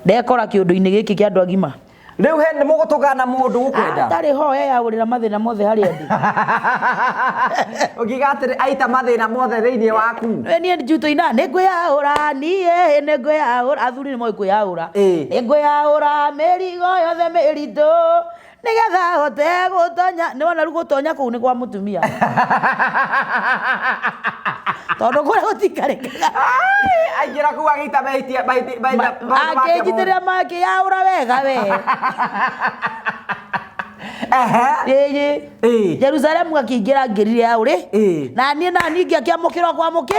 ndekora kiundu-ini giki kia andu agima riu he nimugutugana mundu gukwenda tari ho ya urira mathina mothe hari andi ugigatire aita mathina mothe thiini waku nie njuto ina ningwiyaura nie ningwiyaura athuri ni moi kwiyaura ningwiyaura mirigo yothe miritu nigetha hote gutonya ni wona rugutonya kuu ni kwa mutumia tondu kure gutikarikaga aingira ku agita maitia akejitira makiyaura wega we Jerusalem akiingira ngirire yauri na nie ngiamukira kwa muki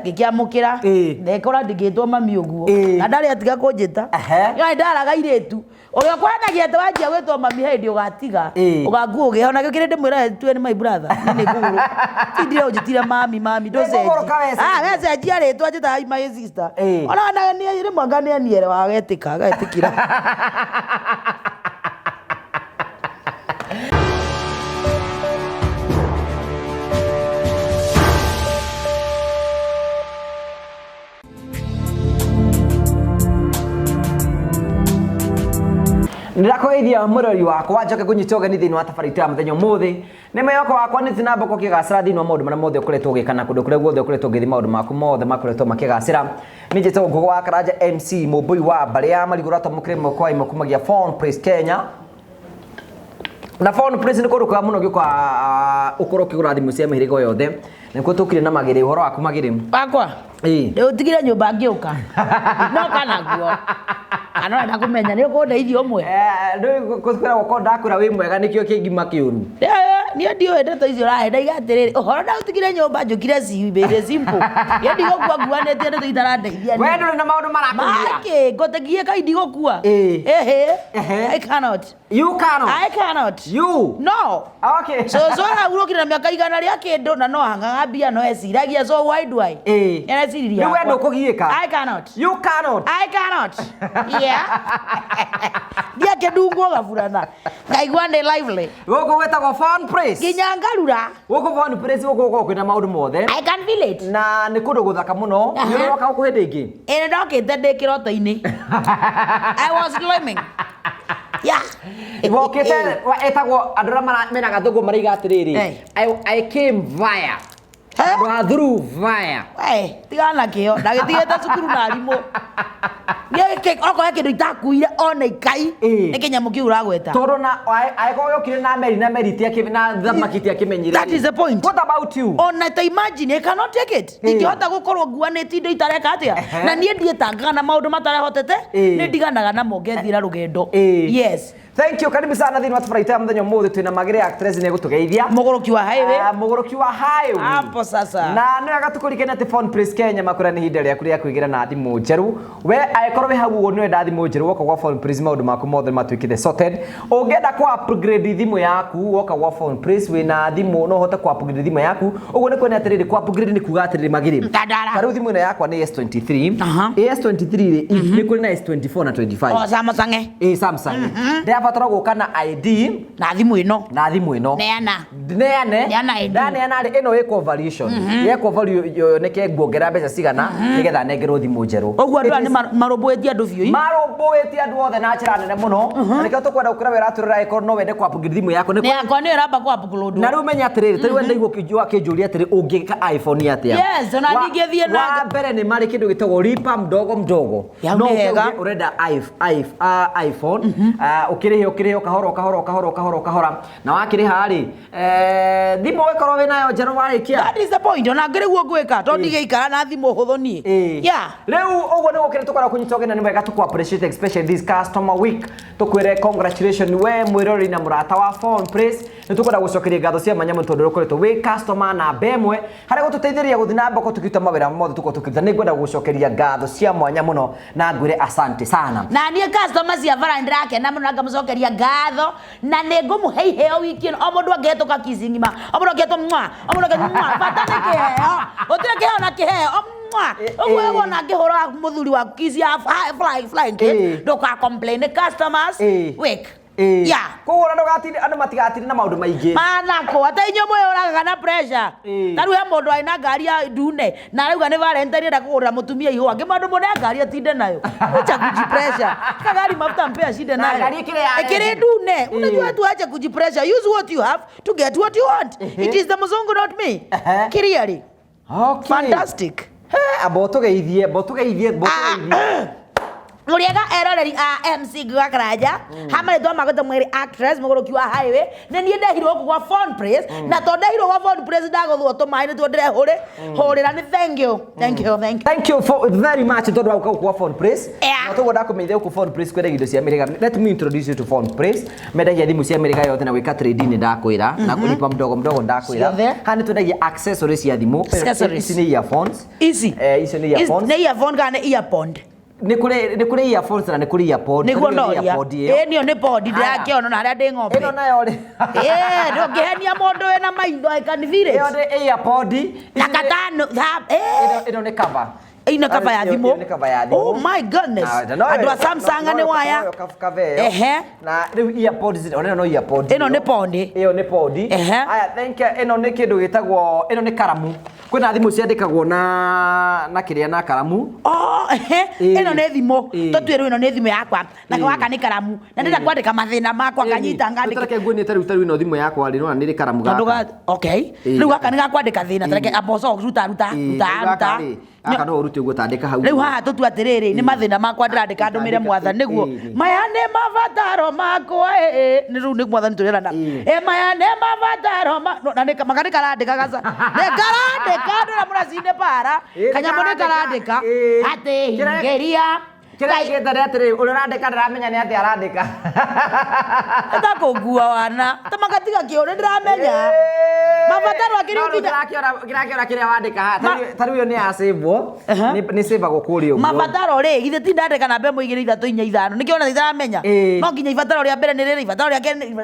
ngiamukira ndekora ndigitwo mami uguo na ndari atiga kunjita yo ndaraga iretu uria kwanagia te wanjia gwitwo mami hindi ugatiga ugaku ugihona gikire ndimwira tu ni my brother ni nguru tindire unjitire mami ndoseji wese jiare tu ajita my sister ona na ni rimwe ngane niere wagetika gaetikira Ndirakoithia murori wakwa njoke kunyitoga ni thini wa tabarita muthenya muthi ni meyoko wakwa ni tinamboko kigacira thini wa maundu mara mothe ukoretwo ugikana kundu kuria guothe ukoretwo ngithi maundu maku mothe makoretwo makigacira ni njito ngugu wa Karanja MC Mubui wa Baria marigura tomukire moko imo kumagia Phone Praise Kenya na Phone Praise ni kuruka muno gikwa ukoro kigurathimo cia mihirigo yothe nikuo tukire na magiri horo waku magiri bakwa utigire nyumba ngiuka no kana guo anora ndakumenya ni ukundeithia umwe ndu kuthira goko ndakura wi mwega nikio kingima kiuru nie ndio ndeto icio rahenda igatiriri uhoro ndautigire nyumba njukire cimbire simple ye ndigokua guanete ndeto itarandeithia we ndu na maundu marakugia make ngotegie kai ndigokua I cannot you no okay so urokire na miaka igana ria kindu na no hanga mbia no esiragia so why do I esiriria we ndo kugiika you cannot yeah dia kedungo gafurana ngaigwa ndi lively goko wetagwo Phone Praise ginyangarura goko Phone Praise goko kwina maundu mothe I can feel it na ni kundu guthaka muno ni roka gukuhinde ingi ndokite ndikiroto-ini I was dreaming yeah ibokete etagwo andura mena gathungu mariga atiriri I came via through via tigana kio ndagitigete cukuru na arimu Yeke oko yake ndo itakuire ona ikai nikinyamu kiu ragweta toro na aiko yokire na meri tia kibina thamaki tia kimenyire that is the point what about you ona ta imagine I cannot take it ingihota gukorwo nguanete indo itareka atia na nie ndietanga na maundu matarehotete ni ndiganaga na mongethira rugendo yes thank you karibu sana thini watufuraita mthenya muthi twina magire actress ni gutugeithia mugoroki wa highway hapo sasa na no agatukurikana ati Phone Praise Kenya makura ni hinde ria kuria kuigira na thimu njeru we aikorwo we hau uo ni wenda thimu njeru woka gwa Phone Praise maundu maku mothe matwikite sorted ungenda ku upgrade thimu yaku woka gwa Phone Praise we na thimu no hote ku upgrade thimu yaku uguo ni kwena atiriri ku upgrade ni kuga atiriri magiri karu thimu ino yakwa ni S23 S23 ni kuri na S24 na 25 Samsung Samsung ndabatara guka na ID na thimu ino neana ino iko variation yeko value neke nguongera mbeca cigana nigetha nengerwo thimu njeru oguo andu ni marobwetia andu biu marobwetia andu othe na njira nene muno nikio tukwenda ukira wera aturira iko no wende ku upgrade thimu yako ni yakwa ni ramba ku upload na riu menya atiriri tari wenda igwo kijua kinjuria atiri ungika iPhone atia yes na ningethie na wa mbere ni mari kindu gitagwo ripa mdogo no urenda iPhone ukirihe kahora na wakiriha ri thimu wekorwo winayo njeru warikia that is the point ona ngire guo gwika to ndigeikara na thimu huthoni yeah riu uguo ni gukire tukora kunyitogena ni wega tuku appreciate especially this customer week tukwire congratulations we mwirori na murata wa Phone Praise ni tukwenda gucokeria ngatho cia manya muntu ndukoretwo we customer na bemwe hari gututeithiria guthina mboko tukita mawira mothe tuko tukita ni ngwenda gucokeria ngatho cia mwanya muno na ngwire asante sana na nie customer cia varandira yake na muno ngamucokeria ngatho na ne ngumuheiheo wiki o mundu angetoka kizingima o mundu angeto o mundu angeto batane kiheo otire kiheo na kiheo oguo wona ngihura muthuri wa kizia flying kid ndoka complain customers week Yeah. Koguo na ndogatinde andu matigatinde na maundu maingi. Manako ata inyo moyo oraga na pressure. Taru ya mundu aina ngari ya ndune na rauga ni Valentine nda kugurira mutumia ihwa. Ngimandu mone ngari atinde nayo. Acha kujipressure. Kagari mafuta mpea shida nayo. Ngari kile ndune. Unajua tu acha kujipressure. Use what you have to get what you want. It is the muzungu not me. Kiriari. Okay. Fantastic. Aboto geithie. Muriega eroreri a MC Gwakaraja hamwe ndo magoto mwiri actress muguruki wa highway ne nie ndahirwo kwa phone praise na to ndahirwo kwa phone praise ndagothwo to mai ni to ndire hurira ni thank you for very much ndo wauka kwa phone praise na to goda kumeithia ku phone praise kwenda indo cia America. Let me introduce you to phone praise. Mendagia thimu cia America yote na gwika trading ndakwira na kulipa mdogo ndakwira hani tundagia accessories cia thimu. Ici ni earphones ici ni earphones ni earphone kana earpod ni kuri earphones na ni kuri earpod niguo noria nio ni pod ndirakĩona na haria ndi ng'ombe ino nayo ri ndũngĩhenia mũndũ wĩna maindo I can feel it ĩyo ni earpod na katano ino ni cover ina cover ya thimũ. Oh my goodness. Andũ a Samsung ni waya. Na rĩu earpods ona no earpod. Ino ni pod. Iyo ni pod. Aya think ino ni kindu gitagwo ino ni karamu. Kwina thimũ ciandĩkagwo na kĩrĩa na karamu. Ino nĩ thimũ. Tũtwĩrwo ino nĩ thimũ yakwa. Na gaka nĩ karamu. Na ndĩrenda kwandĩka mathĩna makwa nganyita ngandĩka. Tũtareke nguo nĩ tarũ ino thimũ yakwa rĩ no nĩ karamu gaka. Okay. Rĩu gaka nĩ gakwandĩka thĩna. Tareke aboco ruta. Aka no urute ugo tandika hau. Rĩu haha tũtu atĩrĩrĩ nĩ mathĩna makwa ndĩrandĩka ndũmĩre mwathani nĩguo. Maya nĩ mabataro makwa nĩ rĩu nĩ mwathani tũrĩrana. Maya nĩ mabataro na nĩ makandĩka arandĩka gaca. Nĩ karandĩka andũ na mũracinde para. Kanyamũ nĩ karandĩka atĩ hingeria. Kira igenda atĩrĩ ũrandĩka ndaramenya nĩ atĩ arandĩka. Ndakũngua wana. Tamagatiga kĩo nĩ ndĩramenya. Mabataro akĩrĩ nginya kĩrakĩora kĩrĩa wandĩka ha. Tarĩu yo nĩ ya save nĩ save gũkũrĩa ũguo. Mabataro rĩ githĩ ti ndandĩka namba 1 2 3 4 5 nĩkĩo ona ndĩramenya. No nginya ibataro rĩa mbere nĩ rĩrĩ ibataro rĩa kerĩ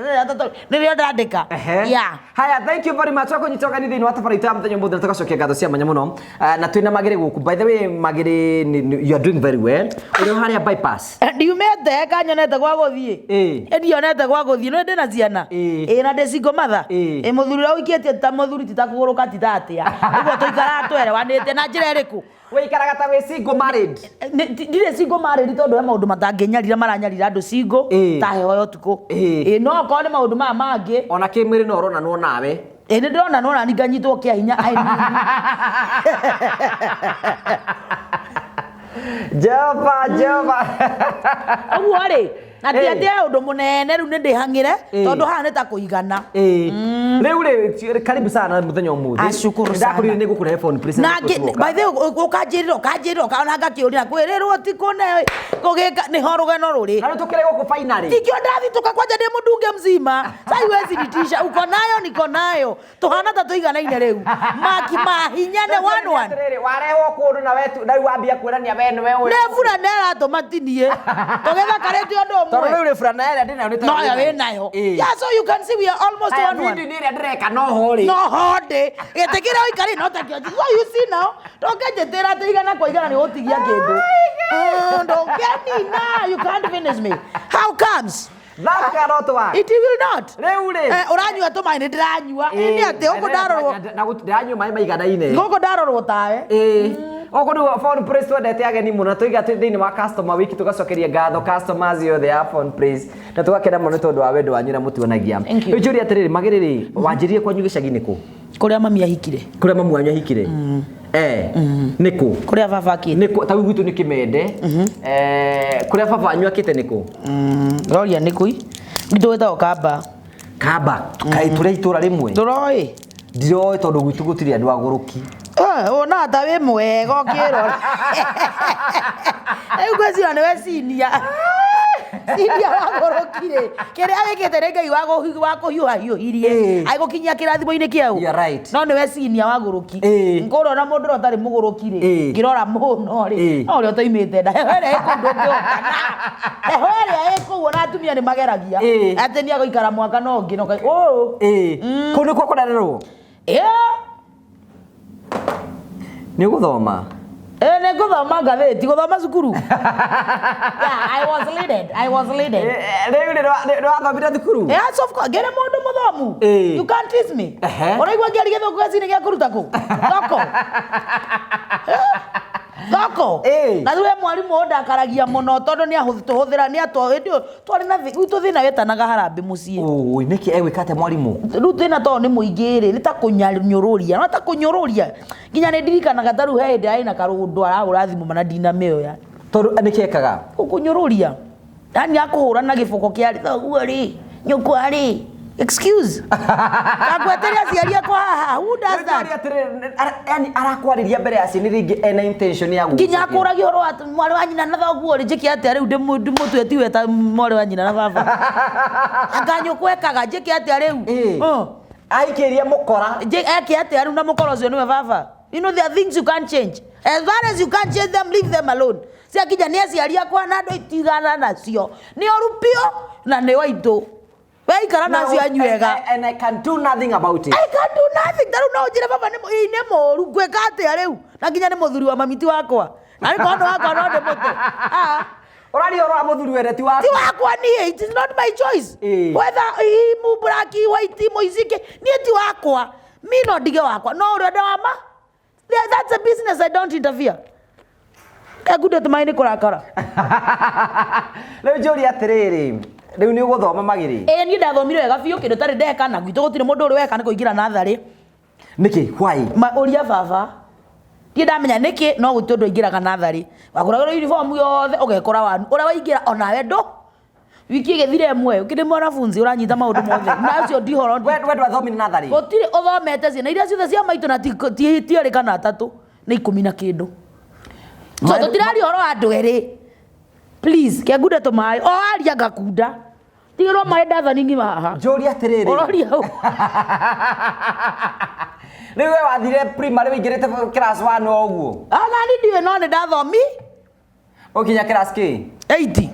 nĩ rĩo ndandĩka. Yeah. Haya, thank you very much kwa kunyitoka ni thĩinĩ wa tabarĩra mũthenya mũthenya tũgacokia ngatho cia manya mũno. Na twĩna Magĩrĩ gũkũ. By the way Magĩrĩ you are doing very well. Haria bypass ndiumete kanyonete gwa guthie ndionete gwa guthie no ndina ciana na ndicigo matha muthuri ra uikietie ta muthuri ti ta kuguruka ti tatia uguo tuikara twerewanite na njira iriku wikaraga ta we single married ndire single married tondu ya maundu matanginyarira maranyarira andu single ta heho yo tuko no ko ni maundu ma mangi ona kimwiri no rona no nawe ni ndona no nani nganyitwo kia hinya Jehova Oguo ri na ti ati undu munene riu ni ndihangire tondu haha ni ta kuigana riu ri karibu sana muthenya umuthi ndakurire ni gukure phone please na by the way ukanjirira kana ngakiuria kwirirwo ti kune kugika ni horugeno ruri na tukire guku finally tikio ndathi tukakwanja ndi mudunge mzima sai wezi nitisha uko nayo niko nayo tuhana ta tuiganaine riu maki mahinya ne one warehwo kundu na wetu ndai wambia kwirania we ni we nevura nera tomatinie togetha kareti ondo toro riu frana ere ndina ni no ya we nayo yeah so you can see we are almost one video ni ria ndireka no hori no hode getekira oikari no takio so you see now tokenjetera tuigana kwa igana ni utigia kindu don't get me now you can't finish me how comes that cannot work it will not riu ri uranyua to mai ndiranyua ni ati uko ndarorwo na ndiranyua mai maigana-ine uko ndarorwo tawe okorwo phone praise twendete ageni muno tuiga thĩinĩ wa customer week tugacokeria ngatho customers yothe ya phone praise na tugakena muno tondu wa wendo wanyu na mutuonagia njuri atiriri Magĩrĩ wanjirie kwanyu gĩcagi-inĩ kũ kuria mami ahikire kuria mamu wanyu ahikire nĩ kũ kuria baba akite nĩ kũ tau gwitũ nĩ Kĩmende kuria baba wanyu akite nĩ kũ roria nĩ kũ ngitũ wetagwo Kamba kai turia itũra rimwe ndũroĩ ndiroĩ tondu gwitũ gũtirĩ andũ agũrũki ona ta we mwega ukirora egwezi ona we sinia wagorokire kiria wikite rengai wa kuhiuhiuhirie aigukinyia kirathimo-ini kiau no ni we sinia wagoroki ngorora mundu rotari mugorokire ngirora muno ri no ri otoimite nda hehere ikundu ngiokana hehere ikuona atumia ni mageragia ati ni agoikara mwaka no ngi no kai kuni kwa kurererwo ni guthoma Ne guthoma ngathĩti guthoma cukuru. Yeah, I was leading. Rĩu nĩ wathomire thukuru? Yes, of course. Gere mũndũ mũthomu. You can't tease me. Ũraigua ngĩaria gĩthũngũ gacinĩ gĩa kũruta kũ? Thoko. Thoko. Na rĩu mwarimũ ndakaragia mũno tondũ nĩ ahũthĩra nĩ atwo twarĩ na gwitũ thĩna wetanaga harambĩ mũciĩ. Nĩkĩ egwĩka atĩa mwarimũ? Rĩu thĩna tondũ nĩ mũingĩ rĩ, nĩ ta kũnyũrũria, no ta kũnyũrũria. Nginya nĩ ndirikanaga ta rĩu he hĩndĩ arĩ na karũndũ arahũra thimũ mana ndinamĩoya. Tondũ nĩkĩ ekaga? Kũnyũrũria. Yani akũhũra na gĩboko kĩarĩ thoguo rĩ, nyũkwa rĩ. Excuse. Agweteria aciari akwa haha. Who does that? Yani arakwarĩria mbere ya ciana rĩngĩ ena intention ya gũgũcokia. Nginya akũragia ũhoro wa mwarĩ wa nyina na thoguo rĩ, njĩke atĩa rĩu ndĩmũtue tiwe ta mwarĩ wa nyina na baba. Anganyũkwekaga njĩke atĩa rĩu? Aikĩria mũkora. Eke atĩa rĩu na mũkora ũcio nĩwe baba. You know, there are things you can't change. As far as you can't change them, leave them alone. Cia kija nĩ aciari akwa na andũ itigana nacio. Nĩ orupio na nĩ waitũ. Weikara na cia nywega. And I can do nothing about it. I can do nothing. Taru no njire baba nĩ moru gweka atĩa rĩu. Na nginya nĩ mũthuri wa mamiti wakwa. Na nĩ kondo wakwa no ndĩ mũte. Orari oro mũthuri wende ti wakwa. Ti wakwa niĩ. It is not my choice. Whether mu black white moizike niĩ ti wakwa. Mi no ndige wakwa. No ũrenda wama. That's a business. I don't interfere. Kagude tumaini kurakara. Rĩu njũria atĩrĩrĩ. Rĩu nĩ ũgũthoma magĩrĩ. Niĩ ndathomire wega biũ kĩndũ tarĩ ndeka na gwitũ gũtirĩ mũndũ ũrĩ weka nĩ kũingĩra natharĩ. Nĩkĩ? Why? Ũria baba. Ndiĩ ndamenya nĩkĩ no gũtirĩ ũndũ aingĩraga natharĩ. Wagũragĩrwo uniform yothe ũgekora wanu. Ũrĩa waingĩra onawe ndũ. Wiki igĩthire ĩmwe ũkĩrĩ mwanafunzi ũranyita maũndũ mothe. Na ũcio ndihoro. We ndwathomire natharĩ. Gũtirĩ ũthomete ciana iria ciothe cia maitũ na tiarĩ kana atatũ nĩ 10 na kĩndũ. So tũtirari ũhoro wa andũ erĩ. Please, kĩangude tũmaĩ. O aria ngakunda. Tigĩrwo maĩ ndathani ng'ima haha. Njũria atĩrĩrĩ. Ũroria hau. Rĩu we wathire primary wĩingĩrĩte class 1 o ũguo. Nani ndiũĩ no nĩ ndathomi. Ũkinya class kĩ? 80.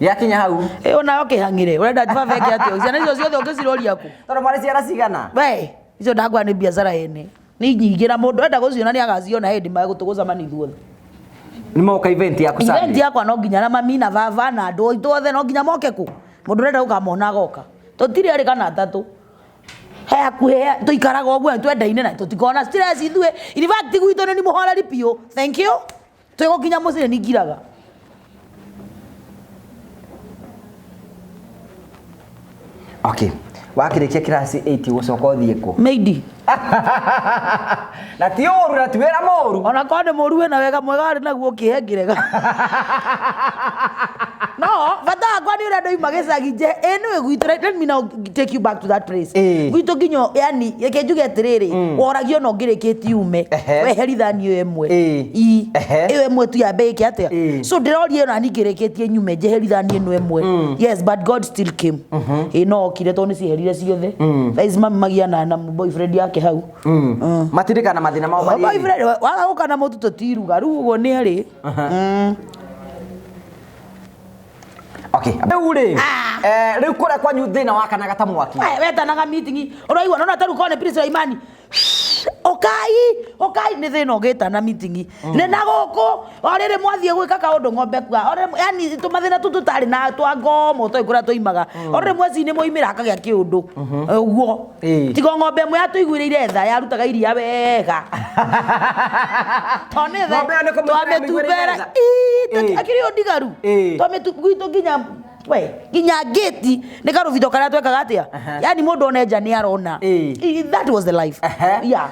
Yakinya hau. Onayo kĩhang'ĩre. Ũrenda baba eke atĩa? Ciana icio ciothe ũngĩciroria kũ? Tondũ marĩ ciana cigana? We, icio ndakwa nĩ biacara ene. Nĩ nyingĩ na mũndũ enda gũciona nĩ agaciona hĩndĩ magũtũgũcamani ithuothe. Nĩ moka event yaku Sunday. Event yakwa no nginya na mami na baba na andũ ithuothe no nginya moke kũ? Mũndũ ũrenda gũkamona agoka. Tũtirĩ arĩ kana atatũ. He hakuhĩ tũikaraga ũguo twendaine na tũtikona stress ithuĩ. In fact gwitũ nĩ mũhoreri biũ. Thank you. Twĩgũkinya mũciĩ nĩ ngiraga. Okay. Wakĩrĩkia kirasi 8 gũcoka ũthiĩ kũ? Meidi. Na ti ũru na ti wĩra mũru. Ona korwo nĩ mũru wĩna wega mwega arĩ naguo kĩhengĩrega. No, bata wakwa nĩ ũrĩa andũ ima gĩcagi nje. Nĩwe gwitũ. Let me now take you back to that place. Gwitũ nginyo yani reke njuge atĩrĩrĩ, woragio no ngĩrĩkĩti ume. Weherithanio ĩmwe. Ĩyo ĩmwe tu yambe ĩke atĩa. So ndĩroria ĩno ani ngĩrĩkĩtie nyume njeherithanie ĩno ĩmwe. Yes, but God still came. No okire tondũ nĩ ciherire ciothe. Thaici mami magiana na boyfriend yake hau. Matirikana mathina mao marĩ. Boyfriend waga gũkana mũtu tũtiruga rĩu ũguo nĩ arĩ. Okay. Rĩu rĩ rĩu kũrĩa kwanyu thĩna wakanaga ta mwaki. Wetanaga meeting. Ũraigua nona tarũ kone Prince Raimani. Okai nĩ thĩna ũgĩtana meeting. Nĩ na gũkũ orĩrĩ mwathiĩ gwĩka kaũndũ ng'ombe kwa. Yani tũmathĩna tũtũ tarĩ na twa ngomo tũĩ kũrĩa tũimaga. Orĩrĩ mweci-inĩ moimĩra akagĩa kĩũndũ. Ũguo. Tiga ng'ombe ĩmwe yatũiguĩrĩire tha yarutaga iria wega. Tone tha. Twamĩtumbera. Akĩrĩ ũndigaru. Gwitũ nginya nginya gate nĩ karũbito karĩa twekaga atĩa. Yani mũndũ onenja nĩ arona. That was the life.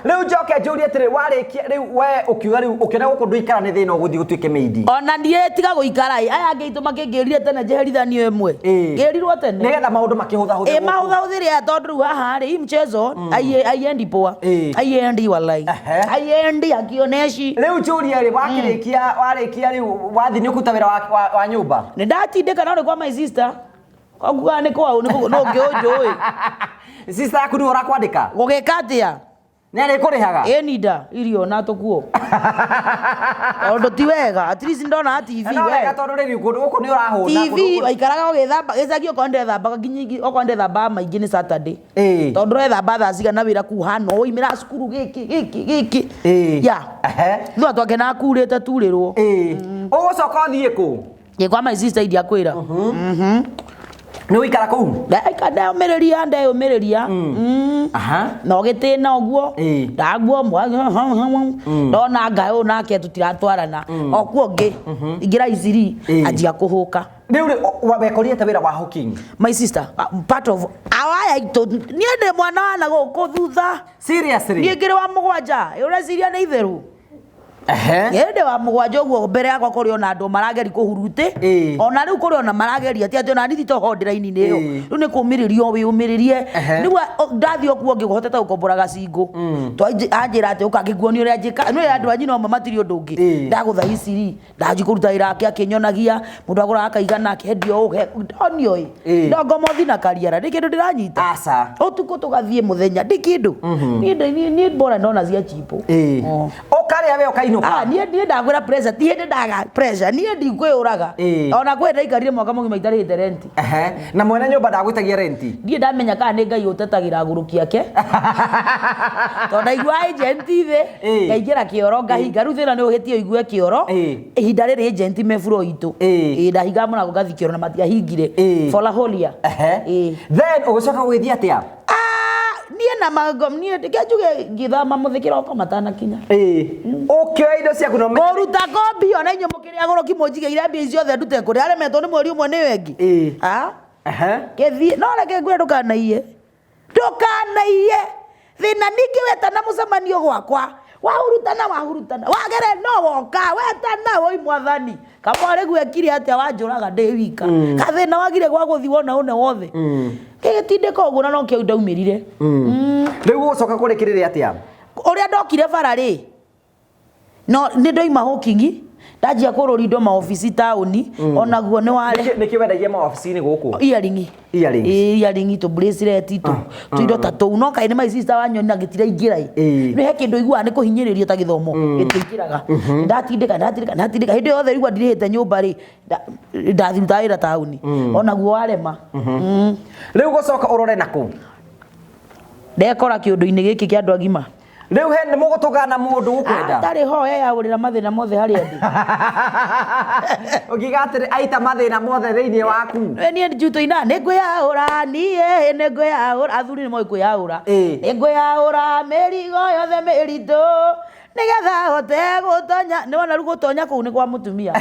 Rĩu njoke njũrie atĩrĩ warĩkia rĩu we ũkiuga rĩu ũkĩona gũkũ ndũikara nĩ thĩna ũgũthiĩ gũtuĩke meidi. Ona niĩ tiga gũikara aya angĩ itũ makĩngĩrire tene njeherithanio ĩmwe. Ngĩrirwo tene. Nĩgetha maũndũ makĩhũthahũthĩre. Mahũthahũthĩre tondũ rĩu haha rĩ mchezo aiendi poa. Aiendi wallahi. Aiendi akioneci. Rĩu njũrie rĩ warĩkia rĩu wathi nĩ ũkuta wĩra wa nyũmba. Nĩ ndatindĩka no nĩ kwa my sister. Kwaguga nĩ kwao no ngĩũnjũĩ. Sister yaku nĩ ũrakwandĩka? Gũgĩka atĩa? Nĩ arĩ kũrĩhaga? Ĩni nda irio na tukuo. Tondũ ti wega, at least ndona TV we. No wega tondũ rĩu gũkũ nĩ ũrahũna. TV waikaraga ũgĩthamba gĩcagi okorwo ndethamba nginya okorwo ndethamba maingĩ nĩ Saturday. Tondũ ũrethamba thaa cigana wĩra kuhana oimĩra cukuru gĩkĩ. Ya. No twake na kurĩte turĩrwo. Ũgũcoka ũthiĩ kũ? Kwa my sister idia kwĩra. Nĩ ũikara kũu? Ndeyũmĩrĩria ndeyũmĩrĩria. No gĩtĩna ũguo ndaguo ndona ngayũ nake tũtiratwarana okuo ngĩ ingĩra iciri anjia kũhũka. Rĩu wekorire wĩra wa hooking? My sister, part of awaya ito niĩ ndĩ mwana wa na gũkũ thutha. Seriously? Niĩ ngĩrĩ wa mũgwanja ũreciria nĩ itherũ. Yende wa mũgwanja ũguo mbere yakwa kũrĩ ona andũ marageri kũhurutĩ ona rĩu kũrĩ ona marageri ati ona nithi to hotline-inĩ ĩyo rĩu nĩ kũmĩrĩrio wĩyũmĩrĩrie nĩguo ndathi okuo ngĩhoteta gũkombora gacingũ anjĩra atĩ ũkangĩguo nĩ ũrĩa njĩka nĩ andũ anyu no mamatiri ũndũ ũngĩ ndagũtha iciri ndanji kũruta wĩra wake akĩnyonagia mũndũ agũraga kaigana akendio ndonio ndongomothi na kariara ndĩ kĩndũ ndĩranyita ũtukũ tũgathiĩ mũthenya ndĩ kĩndũ niĩ mbora ndona cia chipo ũkarĩa we ũkainũka niĩ ndagwĩra pressure ti hĩndĩ ndaga pressure niĩ ndikwĩũraga ona kwenda ikarire mwaka mũgima itarĩhĩte renti na mwene nyũmba ndagwĩtagia renti ndiĩ ndamenya kana nĩ Ngai ũtetagĩra agũrũki ake tondũ ndaigua agent thĩ ngaingĩra kĩoro ngahinga rĩu thĩna nĩ ũhĩtie ũigue kĩoro ihinda rĩrĩ agent me floor itũ ndahinga mũrango ngathi kĩoro na matiahingire for a whole year then ũgĩcoka gũgĩthiĩ atĩa? Niĩ na magom niĩ ndĩkĩnjuge ngĩthama mũthikĩra oko matanakinya ũkĩoya indo ciaku no mũruta kombi ona inyuĩ mũkĩrĩ agũrũki mũnjigĩire mbia ciothe ndute kũrĩ aremetwo nĩ mweri ũmwe nĩ wengi gĩthiĩ no reke ngwĩre ndũkanaiye thĩna ningĩ wetana mũcemanio gwakwa wahurutana wagere no woka wetana woi mwathani kamwarĩ gwekire atĩa wanjũraga ndĩ wika kathĩna wagire gwa gũthi wona une wothe gĩgĩtindĩka ũguo na no kĩu ndaumĩrire rĩu ũgũcoka kũrĩkĩrĩre atĩa? Ũrĩa ndokire bara rĩ no nĩ ndoima hooking ndanjia kũrũri ndo maobici taũni onaguo nĩ ware nĩkĩ wendagia maobici-inĩ gũkũ? earring to bracelet to indo ta tũu no kaĩ nĩ my sister wanyoni na gĩtiraingĩra nĩ he kĩndũ iguaga nĩ kũhinyĩrĩrio ta gĩthomo gĩtĩingĩraga ndatindĩka hĩndĩ yothe igua ndirĩhĩte nyũmba rĩ ndathiruta wĩra taũni onaguo warema rĩu gũcoka ũrore nakũ? ndekora kĩũndũ-inĩ gĩkĩ kĩa andũ agima rĩu he nĩ mũgũtũgana mũndũ ũkwenda ndarĩ ho yaũrĩra mathĩna mothe harĩa ndĩ ũkiuga atĩrĩ aita mathĩna mothe thĩinĩ waku niĩ njuto-ina nĩ ngwĩyaũra niĩ nĩ ngwĩyaũra athuri nĩ moĩ kwĩyaũra nĩ ngwĩyaũra mĩrigo yothe mĩritũ nĩgetha hote gũtonya nĩ wona rĩu gũtonya kũu nĩ kwa mũtumia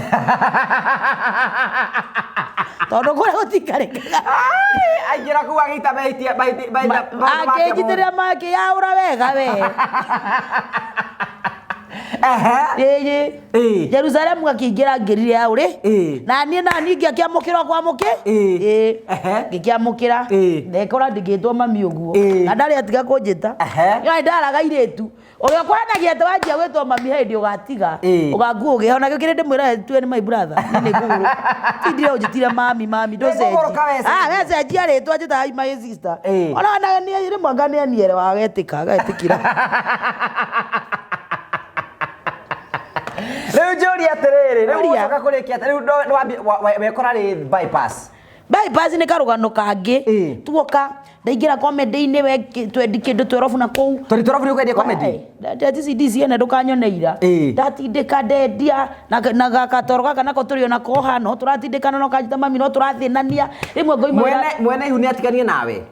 tondũ kũrĩa gũtikarĩkaga aingĩra kũu agĩita akĩnjitĩrĩra makĩyaũra wega we Jerusalemu akĩingĩra ngĩrire yaũrĩ na niĩ nani ngĩkĩamũkĩra kwa mũkĩ ngĩkĩamũkĩra ndekora ndĩngĩtwo mami ũguo na ndarĩ atiga kũnjĩta nĩ ndaraga irĩtu ũrĩa ũkwanagia atĩ wanjia gwĩtwo mami hĩndĩ ũgatiga ũganguo ũgĩhe ona gĩkĩrĩ ndĩmwĩra tue nĩ my brother nĩ kũgũrũ tindire ũnjĩtire mami wecenjia rĩtwa njĩtaga my sister ona niĩ rĩmwe nganianiere wagetĩka agetĩkĩra rĩu njũria atĩrĩrĩ rĩu ũcoka kũrĩkia rĩu wekora rĩ bypass nĩ karũgano kangĩ tuoka ndaingĩra comedy-inĩ twendi kĩndũ 12 na kũu tũrĩ 12 nĩ ũkwendia comedy ndĩciene ndũkanyoneira ndatindĩka ndendia na gakatoro gaka nako tũrĩ ona koha no tũratindĩkana no kanjita mami no tũrathĩnania rĩmwe ngoima mwene ihu nĩ atiganie nawe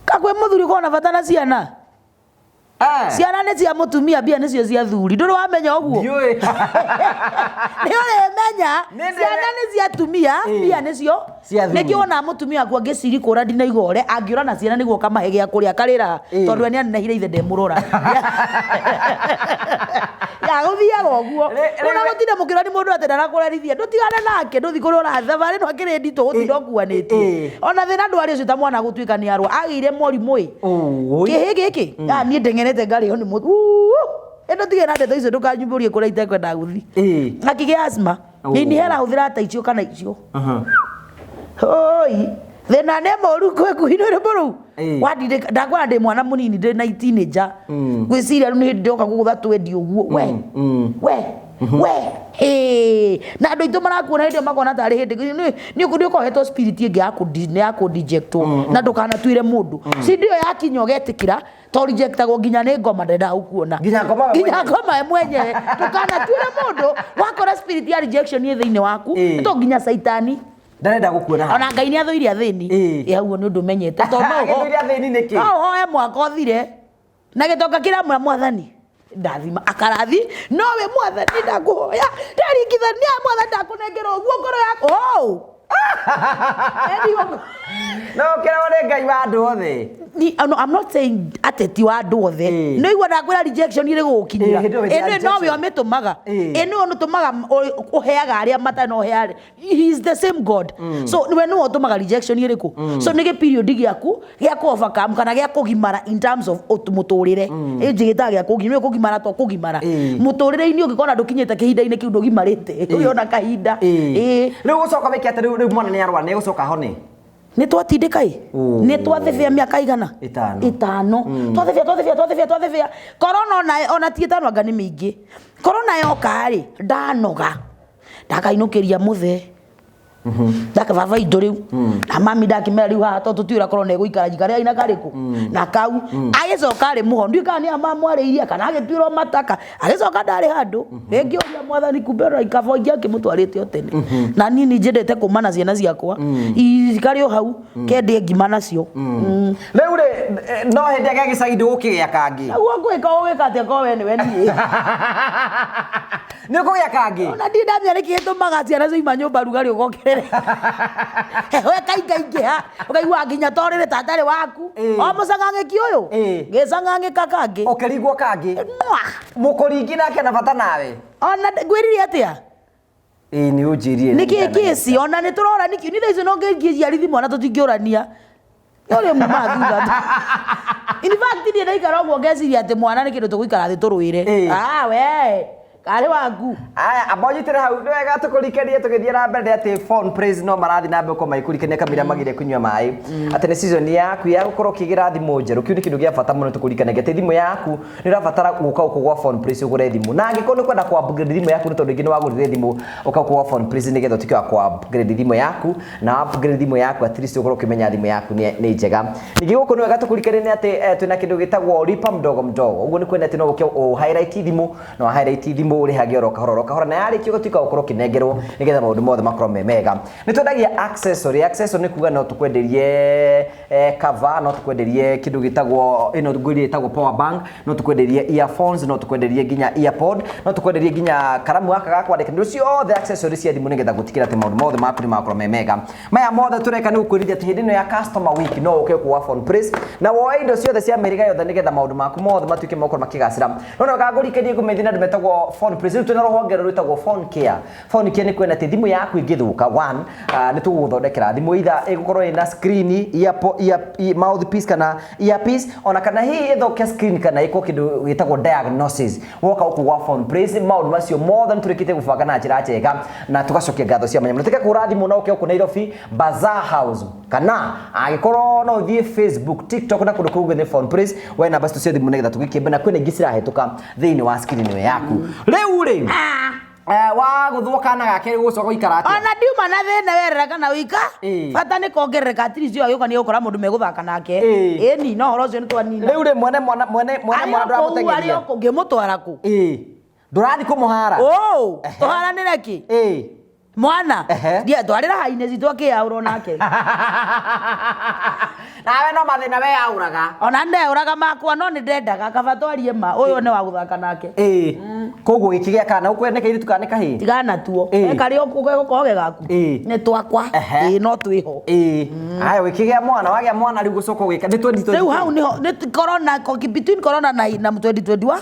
kakwĩ mũthuri ũkorwo na bata na ciana ciana nĩ cia mũtumia mbia nĩcio cia thuri ndũrĩ wamenya ũguo nĩ ũrĩmenya ciana nĩ cia atumia mbia nĩcio nĩkĩ wona mũtumia aku angĩcirikũra ndinaigore angĩũra na ciana nĩguo kamahe gĩa kũrĩa karĩra tondũ nĩ anenehire ithe ndemũrora gũthiaga ũguo ona gũtinda mũkĩrwo nĩ mũndũ atĩ ndarakũrarithia ndũtigane nake ndũthi kũrora thabarĩ no akĩrĩ nditũ gũtinda ũkuanĩtie ona thĩna ndwarĩ ũcio ta mwana gũtuĩka nĩ arũa agĩire mũrimũ kĩhĩ gĩkĩ niĩ ndeng'enete ngarĩo nĩ mũndũ ĩno tige na ndeto icio ndũkanyumbũrie kũrĩa itekwenda gũthi akĩgĩa asthma nĩhera hũthĩra ta icio kana icio hoi thĩna nĩ mũru kwĩkuhinũ rĩ mũrũ wadire ndakwa ndi mwana munini ndi na teenager gwiciria ni ndoka gugutha twendi uguo we na ndo itu marakuona hindi makona tari hindi ni ukudio kohetwo spirit ingi ya ku deject na ndukana tuire mundu si ndio yakinya getikira to rejectagwo nginya ni ngoma ndenda ukuona nginya ngoma mwenyewe tukana tuire mundu wakora spirit ya rejection ni thiini waku to nginya saitani ndarenda gukuona ona ngai ni athoiria thini yaguo ni undu menyete to no ho athoiria thini niki ho mwaka uthire na gitoka kira mwathani ndathima akarathi no we mwathani ndakuhoya ndarigithania mwathani ndakunengera uguo ngoro yako no kira ore ngai wa andu othe I'm not saying ateti wa andu othe no igwa ndakwira rejection ire gukinyira eno no we omitumaga eno no tumaga uheaga aria matano uheare he is the same God so we no otumaga rejection ire ku so nige period giaku gia ku overcome kana gia kugimara in terms of muturire njigita gia kugimara to kugimara muturire ini ungikona ndukinyete kihinda-ini kiu ndugimarite uyona kahinda riu gucoka wiki ati riu mwana ni arwa ni gucoka hone ni twatindikai ni twathivia miaka igana 5 twathivia corona ona tietano anga ni mingi corona yoka ri ndanoga ndakainukiria muthe ndakavava indo riu na mami ndakimera riu haha to tutira corona iguikara jikari aina kariku na kau agicoka ri muho ndio kana amamwariiria kana agitwirwo mataka agicoka ndari handu ringi uria mwathani kumbera ikavogia kimutwarite otene na nini njendete kumana ciana ciakwa ikari o hau kende ngima nacio riu ri no hindi agagicagi ndugukigia kangi aguo ngwika ugikate ko we ni we nie ni kugia kangi ona ndinda mia nikitumaga ciana ciuma nyumba rugari ugokere we kaingaingĩha ũkaigua nginya torĩrĩ tatari waku o mũcang'ang'ĩki ũyũ gĩcang'ang'ĩka kangĩ ũkĩringwo kangĩ mũkũringi nake na bata nawe ona ngwĩrire atĩa nĩ ũnjĩrie nĩkĩ kĩci ona nĩ tũrora nĩkĩ nĩ thaici no ngĩciarithi mwana tũtingĩũrania ũrĩa muma thutha in fact niĩ ndaikara ũguo ngeciria atĩ mwana nĩ kĩndũ tũgũikara thĩ tũrũĩre we kare waku aya abonyitire hau nĩ wega tũkũrikanie tũgĩthiĩ na mbere atĩ phone praise no marathi na mbere ũkorwo magĩkũrikania kamira magire kunyua maĩ atĩ nĩ season yaku ya gũkorwo ũkĩgĩra thimũ njerũ kĩu nĩ kĩndũ gĩa bata mũno tũkũrikanagia atĩ thimũ yaku nĩ ũrabatara gũka gwa phone praise ũgũre thimũ na angĩkorwo nĩ kwenda ku-upgrade thimũ yaku nĩ tondũ ingĩ nĩ wagũrire thimũ ũka gwa phone praise nĩgetha ũtuĩke wa ku-upgrade thimũ yaku na upgrade thimũ yaku at least ũkorwo ũkĩmenya thimũ yaku nĩ njega ningĩ gũkũ nĩ wega tũkũrikanie nĩ atĩ twĩna kĩndũ gĩtagwo lipa mdogo mdogo ũguo nĩ kwenda atĩ no ũke highlight thimũ na highlight thimũ ũrĩhage oro kahora na yarĩkio gũtuĩka gũkorwo kĩnengerwo nĩgetha maũndũ mothe makorwo me mega nĩ twendagia accessory nĩ kuga no tũkwenderie cover no tũkwenderie kĩndũ gĩtagwo ĩno ngũri ĩtagwo power bank no tũkwenderie earphones no tũkwenderie nginya earpod no tũkwenderie nginya karamu gaka ga kwandĩka indo ciothe accessory cia thimũ nĩgetha gũtigĩra atĩ maũndũ mothe maku nĩ makorwo me mega maya mothe tũreka nĩ gũkwĩrithia atĩ hĩndĩ ĩno ya customer week no ũke kwa phone praise na woe indo ciothe cia mĩrĩga yothe nĩgetha maũndũ maku mothe matuĩke makorwo makĩgacĩra no no gagũrikanie ngũmethi na andũ metagwo phone praise twĩna rũhonge rwĩtagwo phone care nĩ kwenda atĩ thimũ yaku ĩngĩthũka nĩ tũgũgũthondekera thimũ either ĩgũkorwo ĩna screen mouthpiece kana earpiece ona kana hihi ĩthũke screen kana ĩkwo kĩndũ gĩtagwo diagnosis woka gũkũ gwa phone praise maũndũ macio mothe nĩ tũrĩkĩte gũbanga na njĩra njega na tũgacokia ngatho cia mwanya mũno tũke kũgũra thimũ no ũke gũkũ Nairobi Bazaar House kana angĩkorwo no ũthiĩ Facebook TikTok na kũndũ kũu gwĩthĩ phone praise we namba citu cia thimũ nĩgetha tũgĩkĩmbe na kwĩna ingĩ cirahĩtũka thĩinĩ wa screen ĩyo yaku rĩu wa gũthwo kana gake gũcoka gũikara atĩa ona ndiuma na thĩna werera kana wĩika bata nĩ kuongerereka at least agĩũka nĩ ũkora mũndũ megũthaka nake ĩni no ũhoro ũcio nĩ twanina rĩu rĩ mwene ndũramũteng'eria ngĩmũtwara kũ ndũrathi kũmũhara tũharanĩre kĩ mwana twarĩra hainĩ citũ akĩyaũrwo nake nawe no mathĩna weyaũraga ona ndeũraga makwa no nĩ ndendaga kaba twarie ma ũyũ nĩ wa gũthaka nake koguo gĩkĩ gĩa kana ũkwenda kairĩtu kana kahĩ tigana tuo karĩ ũgũkorwo gaku nĩ twakwa no twĩho aya wĩkĩgĩa mwana wagĩa mwana rĩu gũcoka gwĩka nĩ 2020 rĩu hau nĩho corona between corona na 2021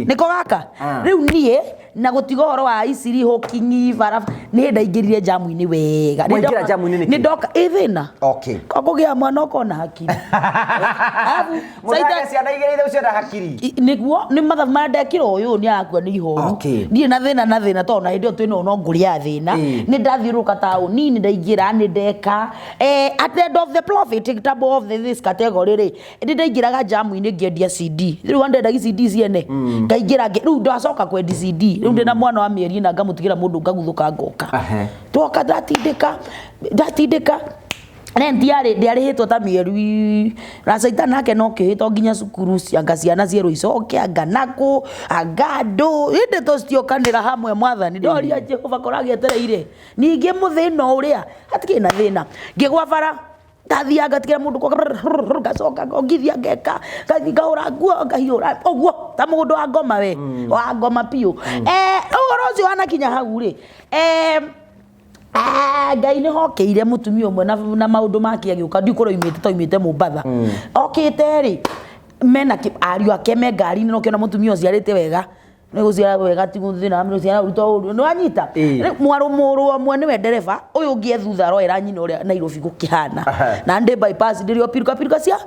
nĩko gaka rĩu niĩ na gutiga horo wa Isiri Hokingi bara ni ndaingirire jamu-ini wega ni ndoka ithina okay kugia mwana ukona hakiri saida ciana igirire ucio na hakiri niguo ni mathabu ma ndekiro uyu ni akua ni ihoru ndie na thina to na hindi o twino no nguria thina ni ndathiuruka tauni ni ndaingira ni ndeka at the end of the profit table of this category ri ndi ndaingiraga jamu-ini ngiendia CD riu ndenda CD ciene ngaingira riu ndacoka kwendi CD riu ndina mwana wa mieri na ngamutigira mundu ngaguthuka ngoka twoka ndatindika ndiarihitwo ta mieri racaita nake no kihito nginya cukuru cia ciana cieru icoke anganaku angandu inde tostiokanira hamwe mwathani ndoria Jehova koragietereire ningi muthina uria hatikina thina ngigwa bara ndathia ngatigira mundu ngacoka ngithia ngeka ngahura nguo ngahiura oguo ta mundu wa ngoma we wa ngoma piu ugoro ucio wanakinya hau ri Ngai ni hokeire mutumia umwe na maundu make agiuka ndikoro imite Mombatha okite ri mena ariu ake me ngari no kiona mutumia ucio arite wega ni guciara wega ti guthina no ciara urito no anyita mwaru amwe ni we ndereva uyu ngie thutha roera nyina uria Nairobi gukihana na ndi bypass ndirio piruka cia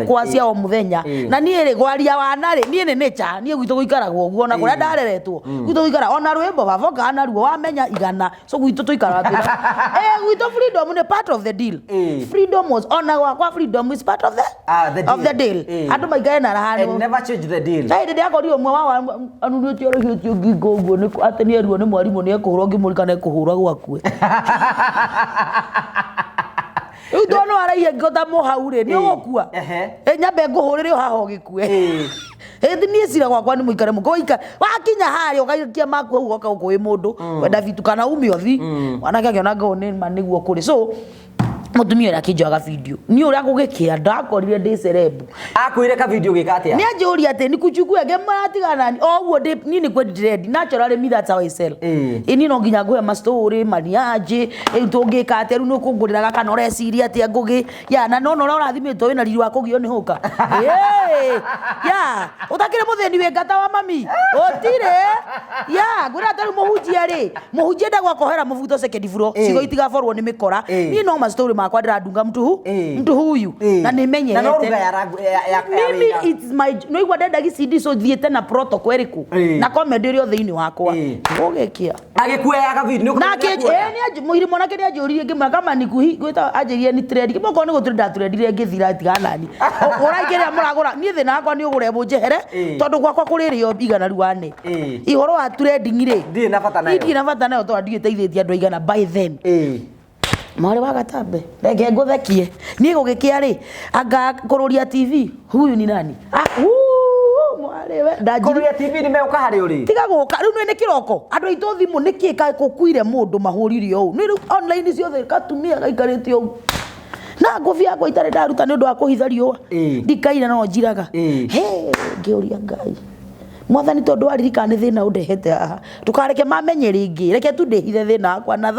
kwa cia o muthenya na nie ri gwaria wana ri nie ni nature nie gwitu guikaragwo guo na kuria ndareretwo gwitu guikara ona rwimbo bavoka na ruo wamenya igana so gwitu tuikara twira gwitu freedom ni part of the deal freedom was ona kwa freedom is part of the deal andu maigane na rahano and never change the deal sai ndi akorio mwe wa anu tio rihitio ngingo guo ni ateni eruo ni mwarimu ni ekuhurwo ngimurika na ekuhurwa gwakue udono araie ngota mohau ri ni ogukua nyambe nguhurire haho gikue ni cira gwakwa ni muikare mukoika wakinya hari ukaikia maku hau goka ukui mundu wenda vitu kana umiothi wanake akiona ngo ni maniguo kuri so mutumia ura kijoga video ni ura gugikia ndakorire ndi cerebu akwire ka video gikatia ni anjuri ati ni kuchukua ge maratigana ni oguo ni kwendred naturally me that's how I sell ini no nginya ngwe ma story maniaje tungika ati ru no kunguriraga kana ureciria ati ngugi ya na no urathimito wina riri wa kugio ni huka ya utakire mutheni we ngata wa mami otire ya ngura ati muhujia ri muhujia ndagwa kohera mubuto second floor cigo itigaforwo ni mikora ni no ma story makwa ndradunga mtu huyu na nimenyerete na noruga ya mimi it's my no igwa ndenda gicidi so thiete na protocol eriku na comedy rio thiini wakwa ugekia agikueaga video na ke ni muhiri mona ke ni ajuririe ngima kama ni gwita ajirie ni trade kimoko ni gutrenda trade ngithira tigana ni uraikiria muragura ni thina akwa ni ugure bunjehere tondu gwakwa kuririo igana ruane ihoro wa trading ri ndi na bata nayo to ndigiteithĩtie andu igana by then Mwari wa Gatambe reke nguthekie ni gugikia ri anga kururia TV huyu ni nani mwari we kururia TV ni meuka hari uri tiga guka riu ni kiroko andu aitu thimu niki ka kukuire mundu mahuriri ou ni online ciothe katumia gaikarite ou na ngovi yakwa itare ndaruta ni undu wa kuhitha riua ndikaina no njiraga ngiuria Ngai mwathani tondu aririka ni thina undehete haha tukareke mamenye ringi reke tu ndehithe thina akwa na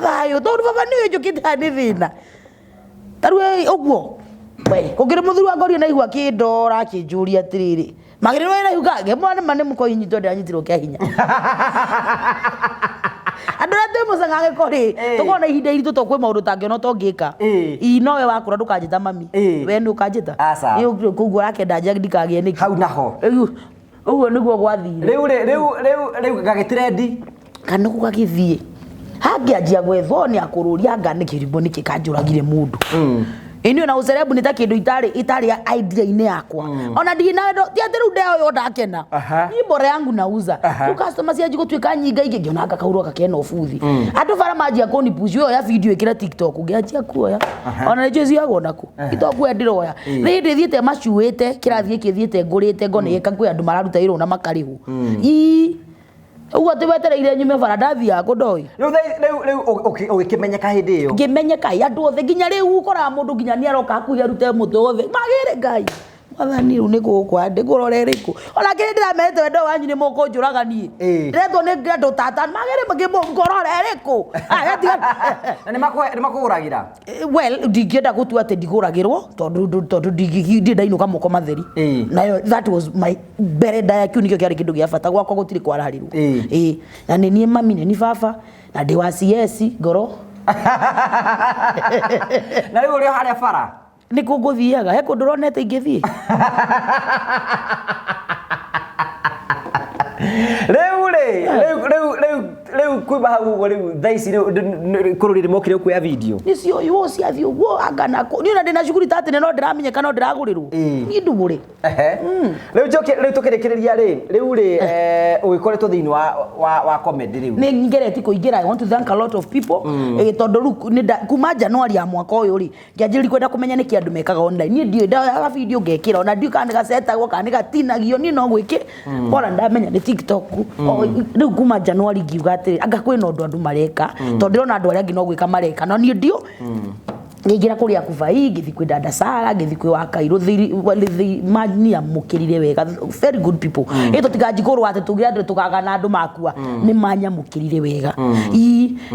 thayo tondu baba ni njukite ni thina tarue uguo we kugira muthuru wa ngoria na igwa kindora kinjuria atiriri magiriro ira yuga mwana mane mukoinyito ndanyitirwo kia hinya andora te musangage kori tukona ihinda iritu to kwe maundu tangiono tongika inowe wakura ndukanjita mami we ni ukanjita ni kugura yake ndanja ndikagie niki hau naho uguo niguo gwathire riu gagitrendi kana gugagithie hangianjia gwethwo ni akururia ngane kirimo niki kanjuragire mundu ini na ucerebu ni ta kindu itari idea ine yakwa ona ndina ti atiru ndeo yo ndakena ni bora yangu nauza tu customer cia jigo twika nyinga ingi ngiona akaurwo kakena ofuthi andu bara majia koni push yo ya video ikira TikTok ngianjia kuoya ona ni jezi yago naku itoku endiroya ni ndithiete macuite kirathie kithiete ngurite ngone yeka kwi andu mararuta iro na makarihu ugo tiwetereire nyume baradathi yako ndoi riu ukimenyeka hindi iyo ngimenyeka andu othe nginya riu ukora mundu nginya ni aroka hakuhi arute mutu othe magire Ngai Mwathani ru niko kwa ndikurore riku ona kiri ndiramete wendo wanyu ni mukunjuraga nie ndiretwo ni ngedo tata magere magimungorore riku na ni makuguragira well ndigienda gutua ati ndiguragirwo tondu ndindainũka moko matheri nayo that was my bereda ya kiu nikio kiari kindu gia bata gwakwa gutiri kwararirwo na ni nie mami ni baba na ndi wa CS ngoro na riu uri haria bara ni kunguthiaga he kundu ronete ingithii Leu kuiba hau leu thaisi kururire mokire kuya video nicio yo ciathi uguo angana ni na ndina shukuri tate no ndiramenya kana ndiragurirwo ni ndugure leu tukirekereria leu ugikoretwo thiini wa comedy leu ni ngereti kuingira I want to thank a lot of people tondu ru kuma January ya mwaka uyu ri ngianjiri kwenda kumenya niki andu mekaga online ni ndio nda video ngekira ona ndio kana gasetagwo kana gatinagio ni no gwiki bora ndamenya ni TikTok riu kuma January ngiuga ati anga kwina undu andu mareka tondu ndona andu aria ngi no gwika mareka no ni ndio ngigira kuria kuvai ngithi kwi dada Sara ngithi kwi wa Kairo thi mani ya mukirire wega very good people ito tigajikorwo ati tugira ndu tukaga na andu makua ni manya mukirire wega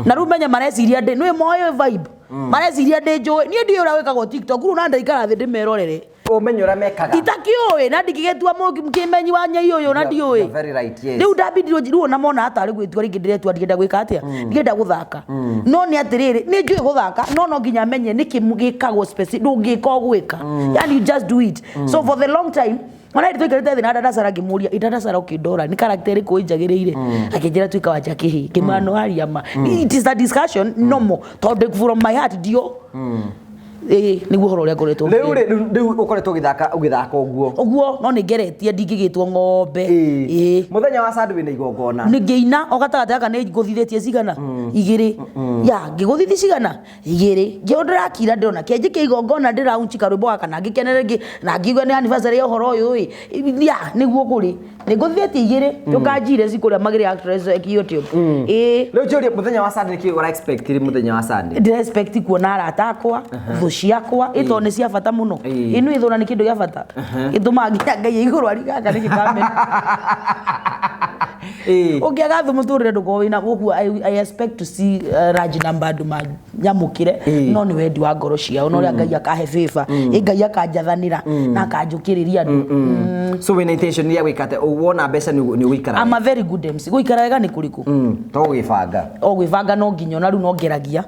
na ru menya mareciria ndi nwe moyo vibe mareciria ndi njoi ni ndio ura wikaga TikTok ru na ndaikara thi ndimerorere umenyora mekaga itakioi na ndigigetua mukimenyi wa nyai uyu na ndioi very right yes riu ndabidirwo jiruo na mona atari gwitua ringi ndiretua ndigenda gwika atia ndigenda guthaka no ni atiriri ni njui guthaka no nginya menye niki mugikagwo specific ndungika gwika yani you just do it so for the long time ona nditoikarite thina dada Sara ngimuria dada Sara ukindora ni character iko injagirire akinjira tuika wanja kihi kimano hariama it is a discussion normal tondu from my heart dio niguo horo ria ngoretwo riu ukoretwo ugithaka uguo no ningeretie ndingigitwo ng'ombe muthenya wa Sunday wina igongona ningeina ogatagatĩ gaka nĩ ngũthithĩtie cigana igĩrĩ ya ngĩgũthithi cigana igĩrĩ ngĩo ndĩrakira ndĩrona kĩanjĩ kĩa igongona ndĩraunchika rwĩmbo gaka na ngĩkenere na ngĩigua nĩ anniversary ya ũhoro ũyũ ya nĩguo kũrĩ nĩngũthithĩtie igĩrĩ tũkanjire cikũrĩa magĩrĩ actress YouTube rĩu njũrie muthenya wa Sunday nĩkĩ ũra expect muthenya wa Sunday ndĩra expect kuona arata akwa thũ ciakwa ĩto nĩ cia bata mũno ĩno ĩthũna nĩ kĩndũ gĩa bata gĩtũmaga nginya Ngai igũrũ arigaka nĩ gĩkamenya ukiaga thu muturire nduko wina guku I expect to see Raj na Mbadu nyamukire no ni wendi wa ngoro ciao no ria Ngai akahe favor Ngai akanjathanira na akanjukiriria andu so wina intention ya wikate wona mbeca ni wikara I'm a very good MC guikara wega ni kuriku to gwibanga gwibanga no nginyo na ru no ngeragia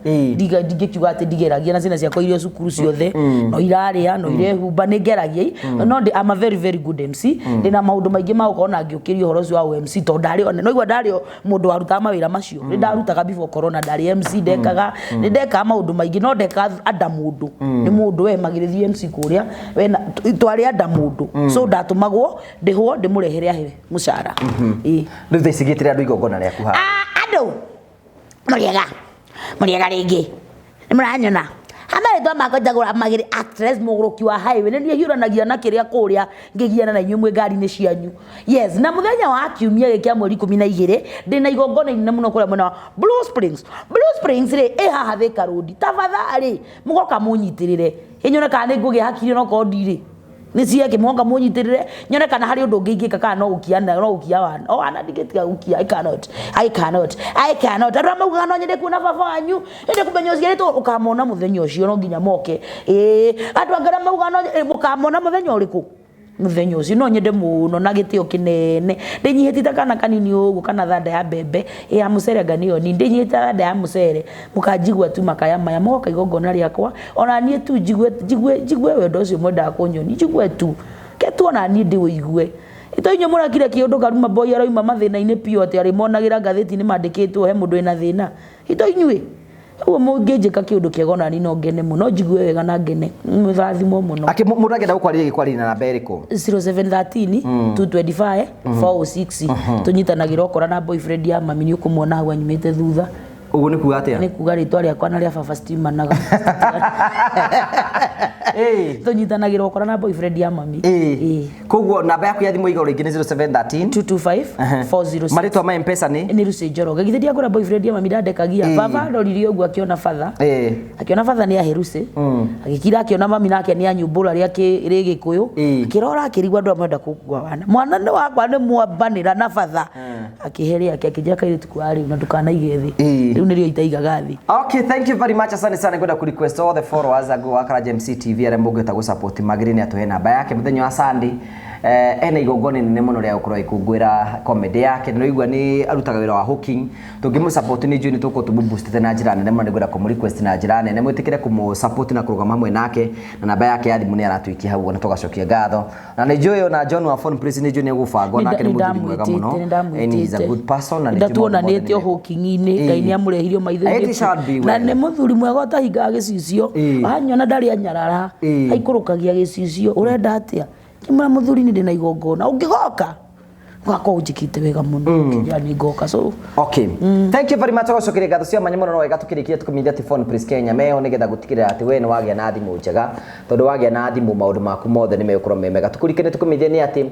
ndigikiuga ati ndigeragia na cina ciakwa irio cukuru ciothe no iraria no irehumba ni ngeragia no I'm a very very good MC ndina maundu maingi ma ukona ngiukirio horo cio wa MC to ndari no igwa ndari mundu waruta mawira macio ni ndarutaga before corona ndari MC ndekaga ni ndeka maundu maingi no ndeka ada mundu ni mundu we magirithi MC kuria we twari ada mundu so ndatumagwo ndihwo ndimurehere ahe mucara riu thicigitire andu igongona riaku ha andu muriega ringi nimuranyona amare ndo makojagura magiri actress muguruki wa highway ni hiuranagia na kiria kuria ngigiana na inyuĩ ngari ni cianyu yes na muthenya wa kiumia gĩkĩa mweri 12 ndina igongona inene muno kuria mwena Blue Springs ri haha Thika Road tafadhali mugoka munyitirire inyone kana nĩ ngũgĩa hakiri no kondire ni cia kimwanga munyitirire nyone kana hari undu ngingika kana no ukiana no ukia wana ana ndigetiga ukia I cannot aramauga no nyende kuona baba wanyu ende kumenya cigereto ukamona muthenya ucio no nginya moke andu angara mauga no mukamona muthenya uriku muthenya ucio no nyende muno na gitio kinene ndinyihitite kana kanini ugu kana thanda ya bembe ya mucere ganio ni ndinyihite thanda ya mucere mukajigwa tu makaya maya moka igongona riakwa ona nie tu jigwe wendo ucio mwenda kunyoni jigwe tu ketu ona nie ndi uigue ito inyo murakire kiundu karuma boy arauma mathina-ini pio ati ari monagira ngatheti ni mandikitwo he mundu ina thina ito inyui uwo mungejeka kiundu kiegona ni no ngene muno jigue wega na ngene muthathimo muno mundu agenda gukwarira gikwarira na namba iriko 0713 225 406 tunyitanagira okora na boyfriend ya mami ni ukumwona hau anyumite thutha ugu ni kuga atia ni kuga ritwa riakwa na ria baba Stima naga tunyitanagira ukora na boyfriend ya mami koguo namba yaku ya thimu igoro ingi ni 0713 225 406 maritwa ma M-Pesa ni Lucy Njoroge githiria ngora boyfriend ya mami ndandekagia baba ndorire ugu akiona father akiona father ni aheruce agikira akiona mami nake ni anyumbura riake rigikuyu akirora akirigwa ndo amenda kugwa wana mwana ni wakwa ni mwambanira na father akiheria akijira kairitu kwa ari na dukana igethi riu nirio itaigaga thi. Okay, thank you very much. Asante sana kwenda ku request all the followers ago wa Karaja MC TV are mbogo ta support Magirini atuhe namba yake muthenyo wa Sunday ena igongoni nene muno ria ukorwo ikungwira comedy yake no igwa ni arutaga wira wa hooking tungimu support ni juni tuko tuboost na njira nene muno ngwira ku request na njira nene mwitikire ku support na kurugama hamwe nake na namba yake ya thimu ni aratuikia hau na tugacokia ngatho na ni joyo na John wa phone please ni juni gubangwo nake ni muthuri mwega muno and he is a good person na ni tuona nete hooking ini ngai ni amurehirio maitho na ni muthuri mwega utahinga gicicio anyona ndari anyarara aikurukagia gicicio urenda atia kimura muthuri ni ndina igongona ungigoka gwako ujikite wega muno yani goka so okay thank you very much ogocokire gatho cia manya muno no wega tukirikie tukumithia phone please Kenya meo nigetha gutikirira ati we ni wagia na thimu njega tondu wagia na thimu maundu maku mothe ni mekorwo memega tukurikene tukumithia ni ati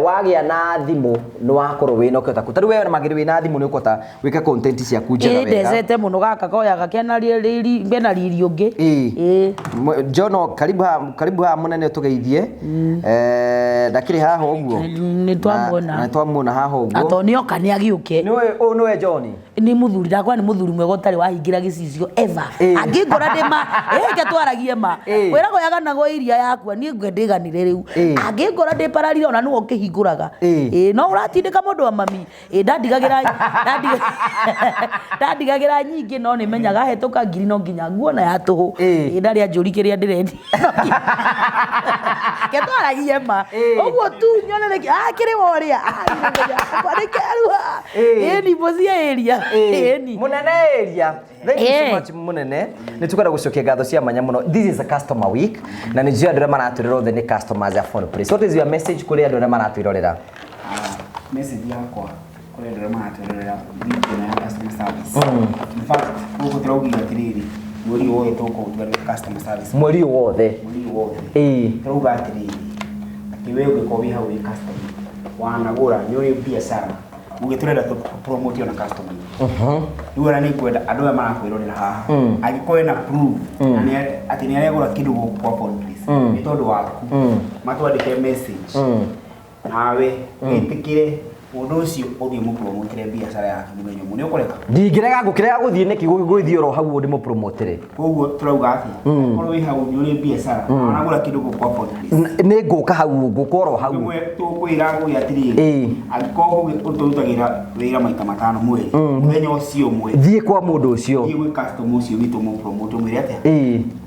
wagia na thimu ni wakorwo wina ukota kutaru we na magiri wina thimu ni ukota wika content cia ku njega wega ndezete muno gaka koya gakena riri mbena riri ungi Jono karibu ha munene tugeithie ndakiri haha uguo ni twamwona haha uguo atonio kani agiuke niwe John ni muthuri dakwa ni muthuri mwego tari wahingira gicicio ever angingora ndima eke twaragie ma wera go yaga nago iria yakwa ni ngwendiganire riu angingora ndi pararire ona nuo kihinguraga no uratindika mundu wa mami ndandigagira nyingi no ni menyaga hetuka ngiri no nginya nguona ya tuhu ndari anjuri kiria ndirendi ke twaragie ma uguo tu nyone kiri woria ni bozia area ni munene area thank you so much munene ni tukara gucokia gatho cia manya muno this is a customer week na ni jia ndore maratwirira the customers ya phone please what is your message kuri andore maratwirorera message yakwa kuri andore maratwirorera na customer service in fact uko trogi atiriri mweri wothe toko utwara customer service mweri wothe troga atiriri akiwe ugikobi hau customer wanagura nyori biashara ugiturenda tu promote na customer duara ni kwenda andu aya marakwirorera haha agikoe na proof ani ati ni aregura kindu kwa phone please ni tondu waku matwandike message nawe itikire undu ucio uthie mu promote biashara yaku mugenyo mune ukoreka ndingirega ngukirega guthie neki gwithio ro hau ndi mu promote koguo turauga ati korwo wi hau nyori biashara anagura kindu kwa phone please ni nguka hau ngukoro hau mwe tukwira ngo yatirire agikogo ututagira wira maita matano mweri muthenya ucio mwe thie kwa mundu ucio thie gwi customer ucio witu mu promote mwiri atia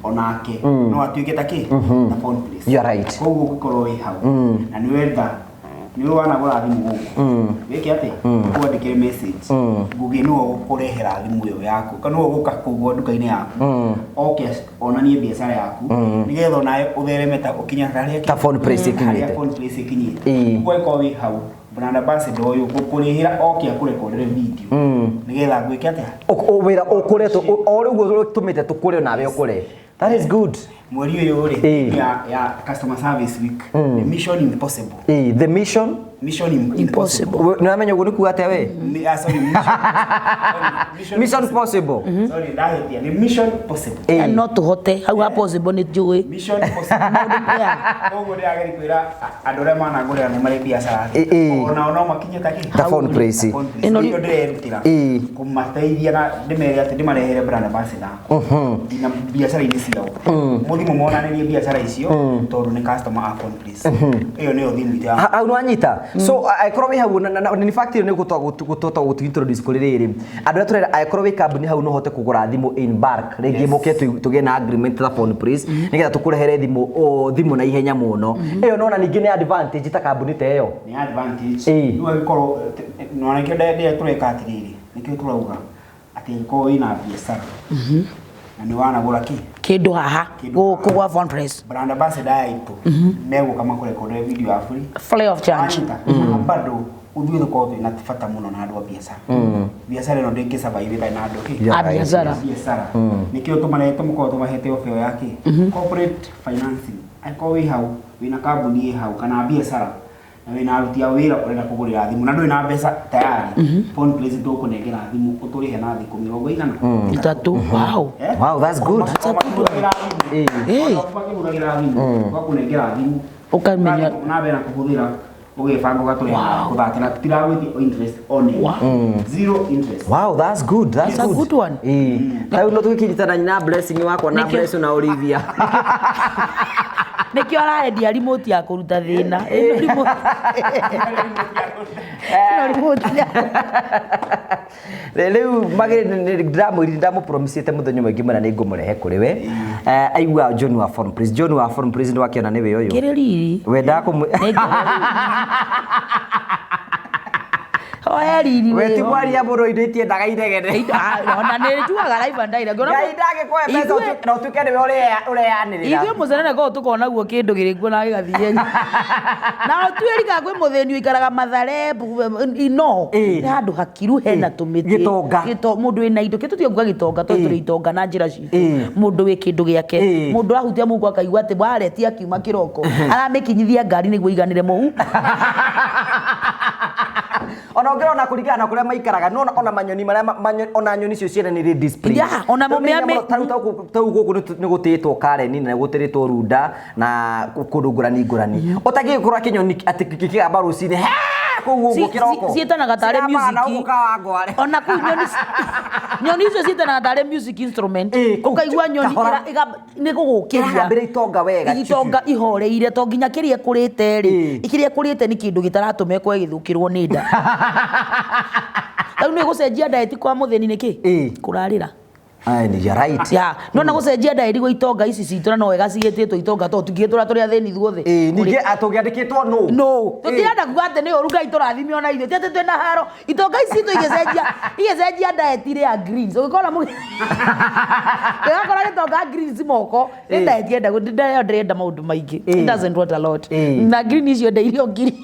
onake no atuike taki na phone please you are right koguo gukorwo wi hau na ni wenda ni wanagura thimu guku wiki atia kwandikire message ngugi no ukurehera thimu yo yaku kana uguka kugwa duka-ini yaku okay onanie biashara yaku nigetha nae utheremeta ukinya haria ta phone place ikinyite phone place ikinyite kwa iko wi hau brand ambassador uyu gukurihira okay akurekodere video nigetha gwike atia wira ukureto o riu tumite tukure nawe ukure that is good mweri uyu ri ya customer service week the mission impossible the mission impossible namenye ugu niku ate we sorry mission possible sorry that the mission possible and not hote how possible ni jui mission possible ogo ri ageri kwira andore mana ngore na mari biashara ona makinye taki the phone place ino rio ndirerutira kumateithia na ndimere ati ndimarehere brand ambassador ina biashara ini ciao muthimo monanirie biashara icio tondu ni customer a phone place iyo ni othimu ita au nwanyita so aikorwo wi hau ni fact ni gutota introduce kuri riri andu turera aikorwo wi company hau no hote kugura thimu in bulk rigi muke tuge na agreement ta phone please nigetha tukurehere thimu na ihenya muno iyo nona ningi ni advantage ta company ta iyo ni advantage ndu aikorwo nona kende tureka atiriri nikio turauga ati ko ina biashara na ni wanagura kindu haha guku gwa phone press brand ambassador yaitu nego kama kurekodi video ya free of charge bado uthiĩ thoko na bata mũno na andũ a biacara biacara ĩno ndĩngĩ survive na andũ a biacara nĩkĩo tũmarete mũkorwo tũmahete ofeo yake corporate financing akorwo wĩ hau wĩna kambuni ĩ hau kana biacara na wĩna aruti a wĩra ũrenda kũgũrĩra thimũ na ndũrĩ na mbeca tayari phone place ndũkũnengera thimũ ũtũrĩhe na thikũ 30. Wow, that's good. Wakũnengera thimũ ũkamenya na mbere kũhũthĩra ugefanga ugatũrĩha kũthakĩra titiragwĩthi interest on it. Zero interest. Wow, that's good. That's a good one. Rĩu no tũkĩnyitana na blessing wakwa na blessing na Olivia. Nĩkĩo araendia remote ya kũruta thĩna. Ĩno remote. Rĩu magĩrĩ ndamũpromisĩte mũthenya mwĩngĩ mũna nĩngũmũrehe kũrĩ we. Aigua John wa Foreign Prince. John wa Foreign Prince nĩwakiona nĩwe ũyũ. Kĩrĩriri. Wendaga Oeriri we ti kwaria mũndũ indo itiendaga inegene. Ona nĩnjuaga live and direct. Ngai ndagĩkũhe mbeca na ũtuĩke nĩwe ũreanĩrĩra. Ithuĩ mũcenene korwo tũkona guo kĩndũ gĩrĩkuo na gĩgathiĩ. Na tuĩrika kwĩ mũthĩni ũikaraga Mathare ino. Nĩ handũ hakiru hena tũmĩtĩ. Mũndũ wĩna indo kĩ tũtiuga gĩtonga tondũ tũrĩ itonga na njĩra citũ. Mũndũ wĩ kĩndũ gĩake. Mũndũ ahutia mũhuko akaigua atĩ waretia akiuma kĩroko. Aramĩkinyithia ngari nĩguo iganĩre mũhu. Ona ũngĩrona kũringana na kũrĩa maikaraga no ona manyoni marĩa ona nyoni icio ciene nĩ display. Ona mũmĩa tau gũkũ nĩ gũtĩtwo Karen na gũtĩrĩtwo Runda na kũndũ ngũrani. Ũtangĩkorwo kĩnyoni atĩ kĩkĩgamba rũcinĩ kũu kĩroko. Ciĩtanaga tarĩ music. Ona kũu nyoni icio ciĩtanaga tarĩ music instrument. Ũkaigua nyoni nĩ gũgũkĩria. Mbere itonga wega. Itonga ihoreire to nginya kĩrĩa kũrĩte rĩ. Ikĩrĩa kũrĩte nĩ kĩndũ gĩtaratũma kwa gĩthũkĩrwo nĩ nda. Rĩu nĩ gũcenjia diet kwa mũthĩni nĩkĩ? Kũrarĩra. You're right. No na gũcenjia diet gwa itonga ici citũ no wega cigĩtĩtwo itonga to tũngĩtũra tũrĩa thĩni thuothe. Ningĩ atũgĩandĩkĩtwo no. Tũtirenda kuga atĩ nĩ ũru Ngai tũrathimio na ithuĩ. Tete twĩna haro. Itonga ici citũ igĩcenjia diet ile ya greens. Ũgĩkora ũgakora gĩtonga greens moko. Nĩ diet yenda maũndũ maingĩ. It doesn't want a lot. Na green icio ndeithio ngiri.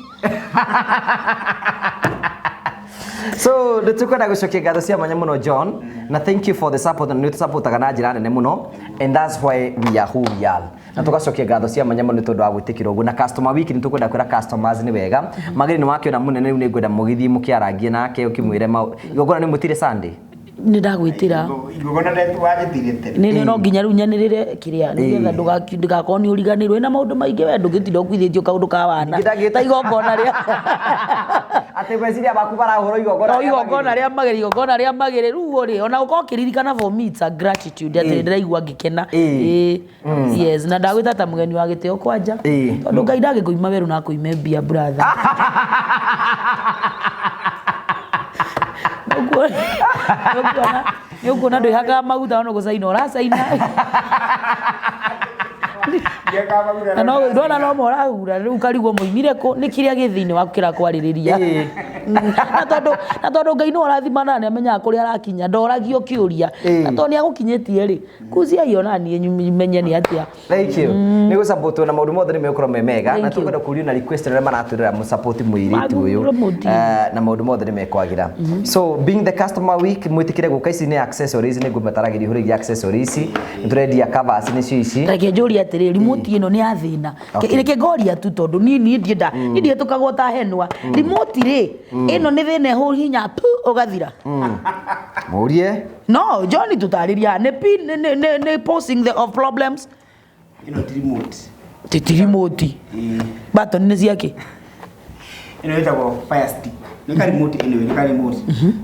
So nĩtũkwenda gũcokia ngatho cia mwanya mũno John na thank you for the support na nĩtũsupportaga na njĩra nene mũno and that's why we are who we are. Na tũgacokia ngatho cia mwanya mũno nĩ tondũ wa gwĩtĩkĩra ũguo na customer week nĩtũkwenda kwĩra customers nĩ wega magĩrĩ nĩ wakiona mũnene rĩu nĩngwenda mũgĩthiĩ mũkĩarangie nake ũkĩmwĩre igongona nĩ mũtire Sunday. Nĩ ndagwĩtĩra. Igongona ndetu wagĩtire tene. Nĩ no nginya rĩu nyanĩrĩre kĩrĩa nĩgetha ndũgakorwo nĩ ũriganĩrwo na maũndũ maingĩ we ndũgĩtinda ũkwithĩtio kaũndũ ka wana. Ta igongona rĩa. Atĩ meciria baku barahũrwo igongona. Igongona rĩa magĩrĩ igongona rĩa magĩrĩ rĩu rĩ ona ũkorwo ũkĩririkana for me it's a gratitude atĩ ndĩraigua ngĩkena. Yes na ndagwĩta ta mũgeni wa gĩtĩo kwanja. Tondũ Ngai ndagĩkũima werũ na kũime mbia brother. Nĩũkuona ndũĩhakaga maguta no gũcaina ũracaina. No ndona no morahura rĩu karigwo moimire kũ nĩ kĩrĩa gĩthĩinĩ wa kĩra kwarĩrĩria. Na tondũ Ngai nĩ arathimana nĩ amenyaga kũrĩa arakinya ndoragio kĩũria. Na tondũ nĩ agũkinyĩtie rĩ kucia hiyo nani menye nĩ atĩa. Thank you. Nĩ gũsupport na maũndũ mothe nĩ megũkorwo me mega na tũkwenda kũria na request rĩrĩa maratwĩrĩra mũsupport mũirĩtu ũyũ na maũndũ mothe nĩ mekwagĩra. So being the customer week mwĩtĩkĩre gũka ici nĩ accessories nĩ ngũmetaragĩria ũhoro ya accessories nĩ tũrendia covers nĩcio ici. Reke njũrie atĩrĩ remote ĩno nĩ ya thĩna. Reke ngoria tu tondũ niĩ ndihetũkagwo ta henwa. Remote rĩ ĩno nĩ thĩna hũ hinya ũgathira. Mũrie. No John tutarĩria nĩ posing the of problems. Ĩno ti remote. Ti remote. Button nĩ ciake. Ĩno ĩtagwo fire stick. Nĩ ka remote ĩno nĩ ka remote.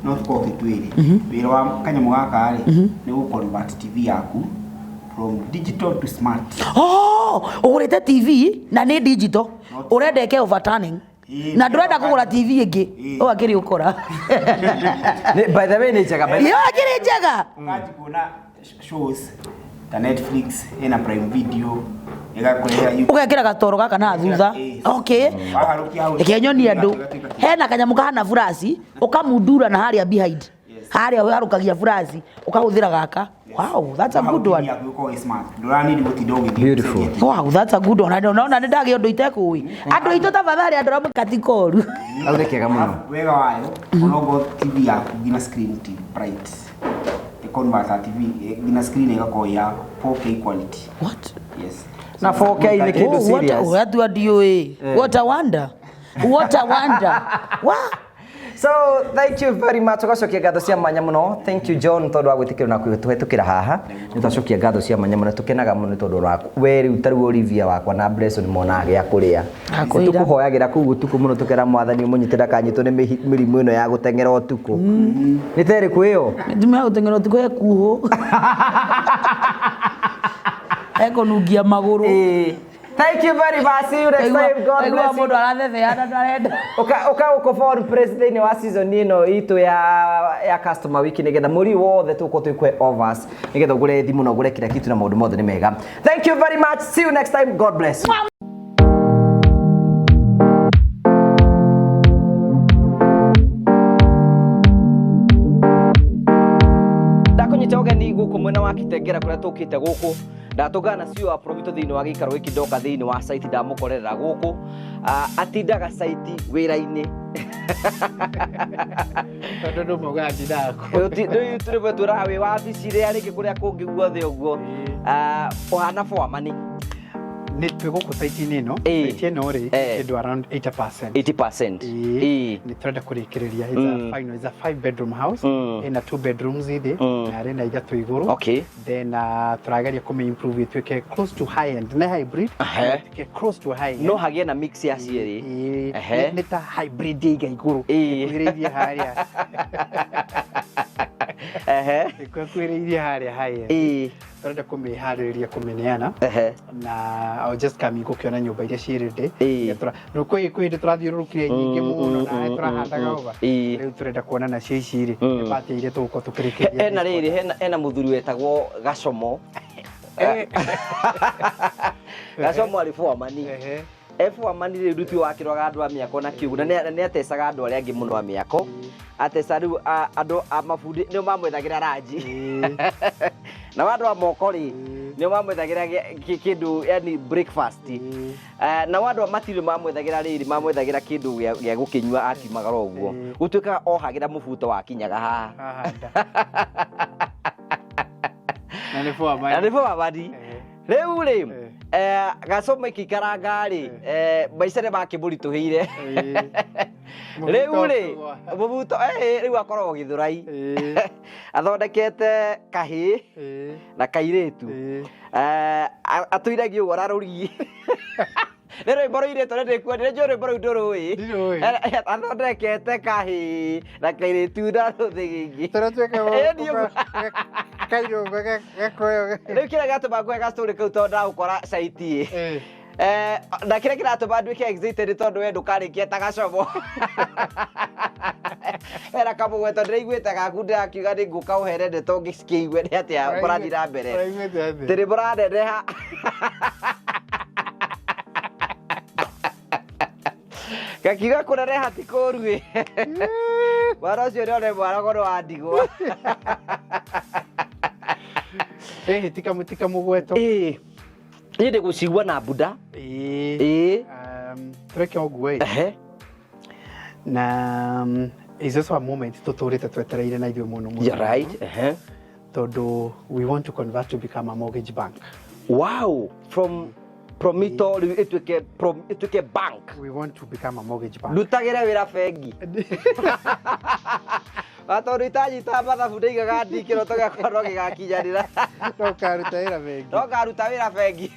No tũkorwo twĩrĩ. Wĩra wa kanyamũ gaka rĩ nĩ gũ convert TV yaku from digital to smart. Ũgũrĩte TV na nĩ digital. Ũrenda ĩke overturning. Na ndũrenda kũgũra TV ĩngĩ. Ũgakĩrĩ ũkora. By the way nĩ njega. Kĩrĩ njega. Ngaji kuona shows ta Netflix ina Prime Video ĩgakũrehera ũgekĩra gatoro gaka na thutha. Okay. Reke nyonie andũ. Hena kanyamũ kahana flash ũkamundura na harĩa behind. Harĩa warukagia flash ũkahũthĩra gaka Wow, that's a good one. Beautiful. Wow, that's a good one. I don't know. Na ndage undu itekui. Andu itu tafadhali andu ramu katikoru. Au rekega muno. Wega wayo, onogo TV yaku gina screen TV bright. The converter TV gina screen igako ya 4K quality. What? Yes. Na 4K ni kindu serious. What do you What a wonder. What a wonder. Wow. So thank you very much. Tugacokia ngatho cia mwanya muno. Thank you John tondu wa gwitikira na kuhetukira haha. Nitacokia ngatho cia mwanya muno tukenaga muno tondu waku. We riu taru Olivia wakwa na Blesson mona gya kuria. Tukuhoyagira ku gutuku muno tukera mwathani munyitira kanyito ni mirimu ino ya gutengera utuku. Ni tere kwiyo. Ndime gutengera utuku ya kuho. Eko nugia maguru. Thank you very much. See you next time. God bless you. Uka for president wa season ino itu ya customer week nigetha muri wothe tuko twikwe offers nigetha ugure thimu na ugure kila kitu na maundu mothe ni mega. Thank you very much. See you next time. God bless you. Ndakunyita ugeni guku mwena wa Kitengera kuria tukite guku ndatugana cio a Promito thiini wa gikaro giki ndoka thiini wa site ndamukorera guku atindaga site wira-ini tondu muga ndako ndu turiwe turawe wa bicire ari kuria kungi guothe uguo uhana foreman ni twiguku site-ini ino site ino ri indu around 80% ni turenda kurikiriria it's a 5 bedroom house ina 2 bedrooms idi na rena igatu iguru. Okay, then turageria kume improve it weke close to high end na hybrid ke close to high end no hagie na mix ya cieri ni ta hybrid iga iguru kwiriria haria kwiriria haria high end turenda kumihaririria kumeneana na I'll just come gukiona nyumba iria cirinde tura rukoi kwindi turathiururukire nyingi muno na turahandaga over riu turenda kuona na cio ici ri pati iria tuko tukirikiria ena riri ena muthuri wetagwo Gacomo Gacomo ari foreman foreman ri ruti wakirwaga andu a miako na kiugu na ni atecaga andu aria angi muno a miako ateca riu andu a mabundi ni mamwethagira ranji na wandu a moko ri ni mamwethagira kindu yani breakfast na wandu a matiri mamwethagira riri mamwethagira kindu gya gukinywa atimagara uguo gutuika ohagira mubuto wakinyaga haha na ni foreman riu ri Gacomo ikikaranga ri maicare makimurituhire riu ri mubuto riu akorwo githurai athondekete kahi na kairitu atuiragia ugo raruri nero iboro ire tore ndikuonire njoro iboro ndurui athondekete kahi na kairitu na ruthigingi turatweka kairo gakoyo riu kira gatuma ngwega story kau tonda ukora site na kira kiratuma ndwike excited tondu we ndukarikia ta Gacomo era kamugweto ndiraiguite gaku ndirakiuga ni nguka uhere ndeto ngicikiigue ni atia kurathira mbere tiri buraneneha gakiuga kuneneha ti kũru mwana ũcio nĩone mwaragono wa ndigwa tika mugweto niĩ ndĩgũcigua na bunda tureke oguo na is also a moment tuturite twetereire na ithuĩ muno you're right tondu we want to convert to become a mortgage bank. Wow, from Promito ituke bank. We want to become a mortgage bank. Dutagera wira bengi. Atoritaji tabata fudega gadi kiro toga koro gigakinyanira. Tokaruta wira bengi. Tokaruta wira bengi.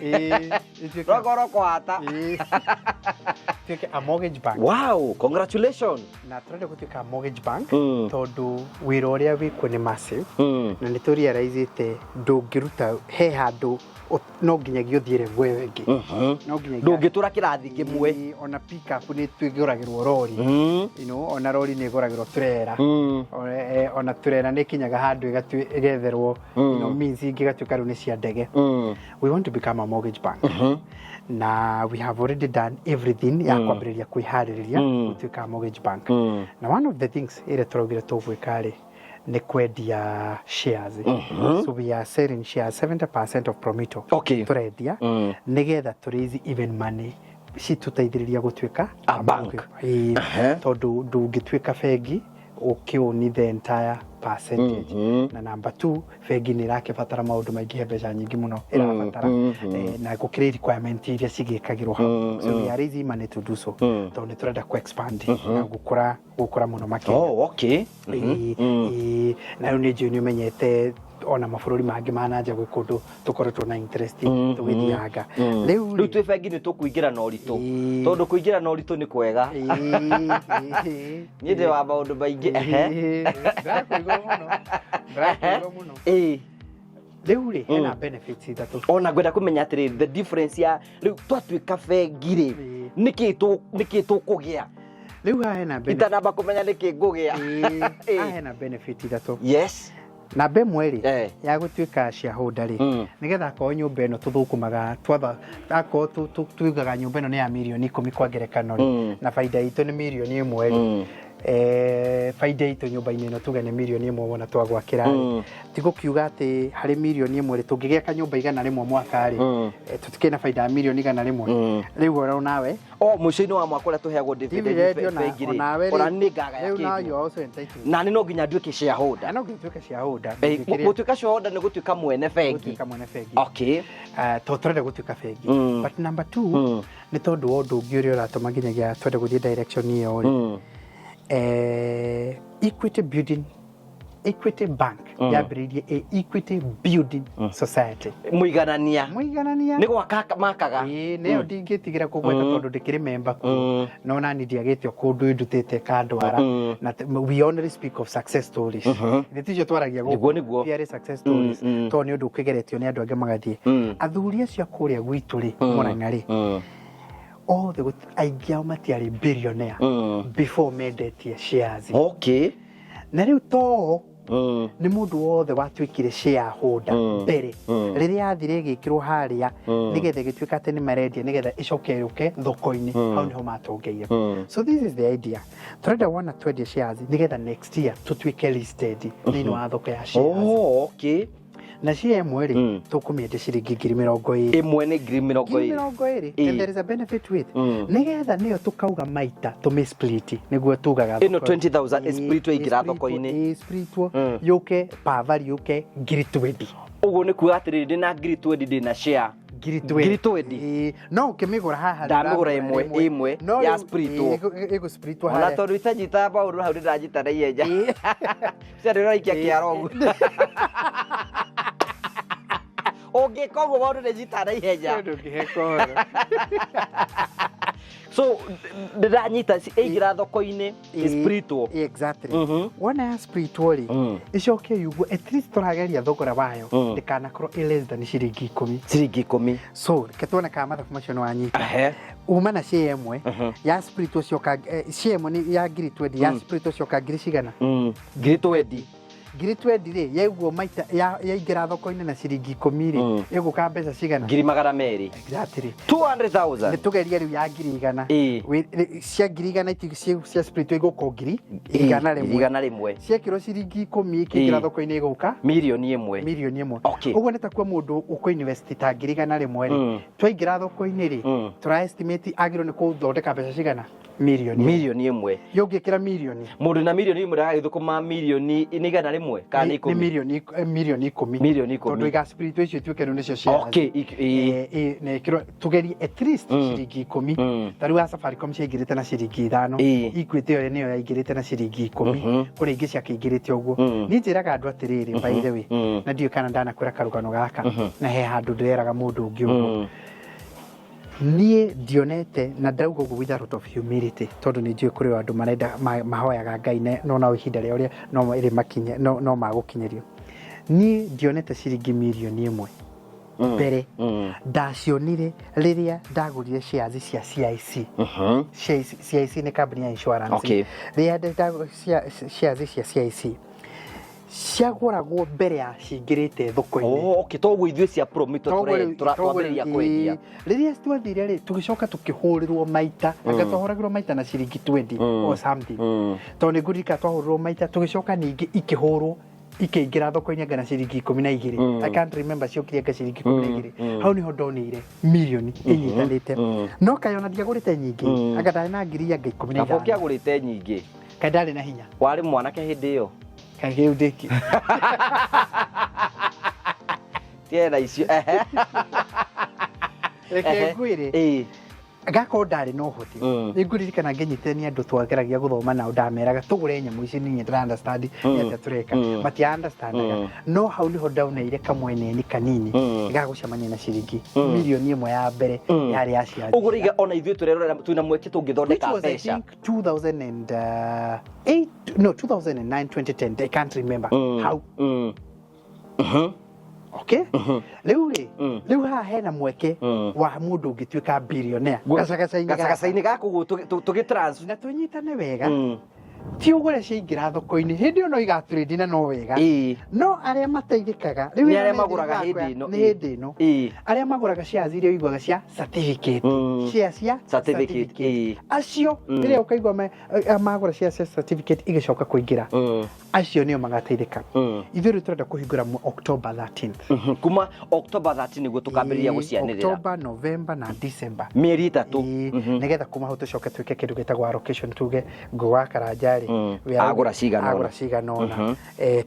Rogoro kwata. Take a mortgage bank. Wow, congratulations. Na turende gutuika mortgage bank tondu wira uria wiko ni massive na ni turiaraizite ndungiruta he handu no nginyagia uthiire gwe wengi no nginyagia ndungitura kirathi kimwe ona pick up ni twiguragirwo rori ona rori ni iguragirwo trailer ona trailer ni kinyaga handu igetherwo means ingigatuika riu ni cia ndege. We want to become a mortgage bank. Na we have already done everything ya kwambiriria kwihariria gutuika mortgage bank. Na one of the things ire turaugire tugwika ri ni kwendia shares. So we are selling shares 70% of Promito. Okay. Turendia nigetha to raise even money citũteithĩrĩria gũtuĩka a bank. Tondũ ndũngĩtuĩka bengi ukioni the entire percentage. Na number 2, bengi nĩ ĩrakĩbatara maũndũ maingĩ he mbeca nyingĩ mũno ĩrabatara na gũkĩrĩ requirement iria cigĩkagĩrwo hau. So we are raising money to do so. Tondũ nĩ tũrenda ku-expand na gũkũra mũno makĩria. Oh, okay. Na rĩu nĩ njũĩ nĩ ũmenyete ona mabũrũri mangĩ mananja gwĩ kũndũ tũkoretwo na interest tũgĩthianga. Rĩu twĩ bengi nĩ tũkũingĩra na ũritũ, tondũ kũingĩra na ũritũ nĩ kwega. Niĩ ndĩ wa maũndũ maingĩ. Ndakũigua mũno. Rĩu rĩ hena benefits ithatũ. Ona ngwenda kũmenya atĩrĩrĩ, the difference ya rĩu twatuĩka bengi rĩ nĩkĩ tũkũgĩa? Rĩu hena benefits. Itanamba kũmenya nĩkĩ ngũgĩa. Hena benefits ithatũ. Yes. Namba ĩmwe rĩ ya gũtuĩka shareholder rĩ nigetha akorwo nyũmba ĩno tũthũkũmaga akorwo tuigaga nyũmba ĩno nĩ ya mirioni 10 kwa ngerekano rĩ na baida itũ nĩ mirioni 1 rĩ baida itũ nyũmba-inĩ ĩno tuge nĩ mirioni 1 wona twagwakĩra rĩ ti gũkiuga atĩ harĩ mirioni 1 rĩ tũngĩgĩa kanyũmba igana rĩmwe mwaka rĩ tũtikĩrĩ na baida ya mirioni igana rĩmwe. Rĩu ora nawe mũico-inĩ wa mwaka ũrĩa tũheagwo dividend bengi rĩ ona nĩ ngagaya kĩndũ na nĩ no nginya nduĩke shareholder. No nginya nduĩke shareholder. Gũtuĩka shareholder nĩ gũtuĩka mwene bengi. Okay. Tũrenda gũtuĩka bengi. But number 2 nĩ tondũ wa ũndũ ũngĩ ũrĩa ũratũma nginyagia twende gũthiĩ direction ĩyo rĩ Equity Bank yambĩrĩirie Equity Building Society. Mũiganania nĩ gwaka makaga. Nĩyo ndingĩtigĩra kũgweta tondũ ndĩkĩrĩ member kuo no nani ndiagĩte kũndũ ndutĩte kandwara na we only speak of success stories. Nĩ ticio twaragia gũkũ tiarĩ success stories tondũ nĩ ũndũ ũkĩgeretio nĩ andũ angĩ magathiĩ. Athuri acio kũrĩa gwitũ rĩ Mũrang'a rĩ aingĩ ao matiarĩ billionaire before mendetie shares. Okay. Na rĩu to nĩ mũndũ wothe watuĩkire shareholder mbere rĩrĩa yathire ĩgĩkĩrwo harĩa nĩgetha ĩgĩtuĩka atĩ nĩ marendia nĩgetha ĩcokerũke thoko-inĩ hau nĩho matongeire. So this is the idea. Tũrenda wona twendia shares nĩgetha next year tũtuĩke listed thĩinĩ wa thoko ya shares. Oh, okay. Na cia ĩmwe rĩ tũkũmĩendia ciringi 20,000. Ĩmwe nĩ 20,000. And there is a benefit with nĩgetha nĩyo tũkauga maita tũmĩ split nĩguo tugaga ĩno 20,000 split ĩingĩra thoko-inĩ split yũke per value yũke 20,000. Ũguo nĩ kuuga atĩrĩrĩ ndĩna 20,000 ndĩna share 20,000. No ũkĩmĩgũra haha ndamĩgũra ĩmwe ya spritwo ĩgũ spritwo ona tondũ itanyita maũndũ hau ndĩranyita na ihenya cia ndĩraikia kĩaro ũguo ũngĩka ũguo maũndũ ndĩnyita na ihenya so ndĩranyita ĩingĩra thoko-inĩ spritwo. Exactly. Wona ya spritwo rĩ ĩcoke yugwo at least tũrageria thogora wayo ndĩkanakorwo less than ciringi 10. So reke tuone kana mathabu macio nĩ wanyita uma na share ĩmwe ya spritwo cioka share ĩmwe nĩ ya 20,000 ya spritwo cioka ngiri cigana 20,000 rĩ yaiguo maita yaingĩra thoko-inĩ na ciringi 10 rĩ ĩgũka mbeca cigana 200,000. Exactly. 200,000 nĩ tũgeria rĩu ya 100,000 cia 100,000 cia spritwo igũko 100,000 ciekĩrwo ciringi 10 ikĩingĩra thoko-inĩ igũka mirioni 1. Ũguo nĩ takuo mũndũ ũkũ-invest ta 100,000 rĩ twaingĩra thoko-inĩ rĩ tũra estimate agĩrĩirwo nĩ kũthondeka mbeca cigana mirioni 1. Yũngĩkĩra mirioni mũndũ na mirioni 1 ndagagĩthũkũma mirioni nĩ igana rĩmwe kana 10 mirioni 10 tondũ igaspirito icio ituĩke rĩu nĩcio shares. Okay. Nekĩrwo tugerie at least ciringi 10 ta rĩu Safaricom ciaingĩrĩte na ciringi 5 Equity yo nĩyo yaingĩrĩte na ciringi 10 kũrĩ ingĩ ciakĩingĩrĩte ũguo. Niĩ njĩraga andũ atĩrĩrĩ by the way na ndiũ kana ndanakwĩra karũgano gaka na he handũ ndĩreraga mũndũ ũngĩ ũguo niĩ ndionete na ndauga ũguo with a lot of humility tondũ nĩ njũĩ kũrĩ andũ marenda mahoyaga Ngai no na ihinda rĩa ũrĩa no ĩrĩ makinye no magũkinyĩrio. Niĩ ndionete ciringi mirioni 1 mbere ndacionire rĩrĩa ndagũrire shares cia CIC. CIC nĩ company ya insurance. Rĩrĩa ndagũrire shares cia CIC ciagũragwo mbere ya cingĩrĩte thoko-inĩ. Okay, toguo ithuĩ cia promoter tũrambĩrĩria kwendia. Rĩrĩa twathire rĩ tũgĩcoka tũkĩhũrĩrwo maita, anga twahũragĩrwo maita na ciringi 20 or something. Tondũ nĩ ngũririka twahũrĩrwo maita tũgĩcoka ningĩ ikĩhũrwo ikĩingĩra thoko-inĩ anga na ciringi 12. I can't remember ciokire anga ciringi 12. Hau niho ndonire milioni inyitanĩte. No kayona ndiagũrĩte nyingĩ, anga ndarĩ na ngiri anga 15. Nabo kĩagũrĩte nyingĩ. Kaĩ ndarĩ na hinya. Warĩ mwanake hĩndĩ ĩyo. Kaĩ ndĩki. Tiena icio. Reke ngwĩre. Gako ndarĩ no hoti. Nĩ ngũririkana ngenyitithania andũ twageragia gũthoma nao ndameraga tũgũre nyamũ ici niĩ ndĩra understand nĩ tureka. Mati understandaga. No hau niho ndaunĩire kamweneni kanini. Gagũcemania na ciringi milioni ĩmwe ya mbere yarĩ yaciarĩ. Ũgũriga ona ithuĩ tũrerora twĩna mweke tũngĩthondeka mbeca. 2009 2010 I can't remember how. Okay? Rĩu haha hena mweke wa mũndũ ũngĩtuĩka billionaire. Gacagaca-inĩ gaku tũgĩtransfer na tũnyitane wega. Ti ũgũre ciaingĩra thoko-inĩ hĩndĩ ĩyo no igatrade na no wega. No arĩa mateithĩkaga rĩu arĩa magũraga hĩndĩ ĩno arĩa magũraga shares iria uiguaga cia certificate cia certificate acio rĩrĩa ũkaigua magũra shares cia certificate igĩcoka kũingĩra acio nĩo magateithĩka. Ithuĩ rĩu tũrenda kũhingũra October 13th. Kuma October 13 nĩguo tũkambĩrĩria gũcianĩrĩra. October, November na December. Mĩeri 3. Nĩgetha kuma hau tũcoke twĩke kĩndũ gĩtagwo allocation tuge Ngũwa Karanja agũra cigana ũna.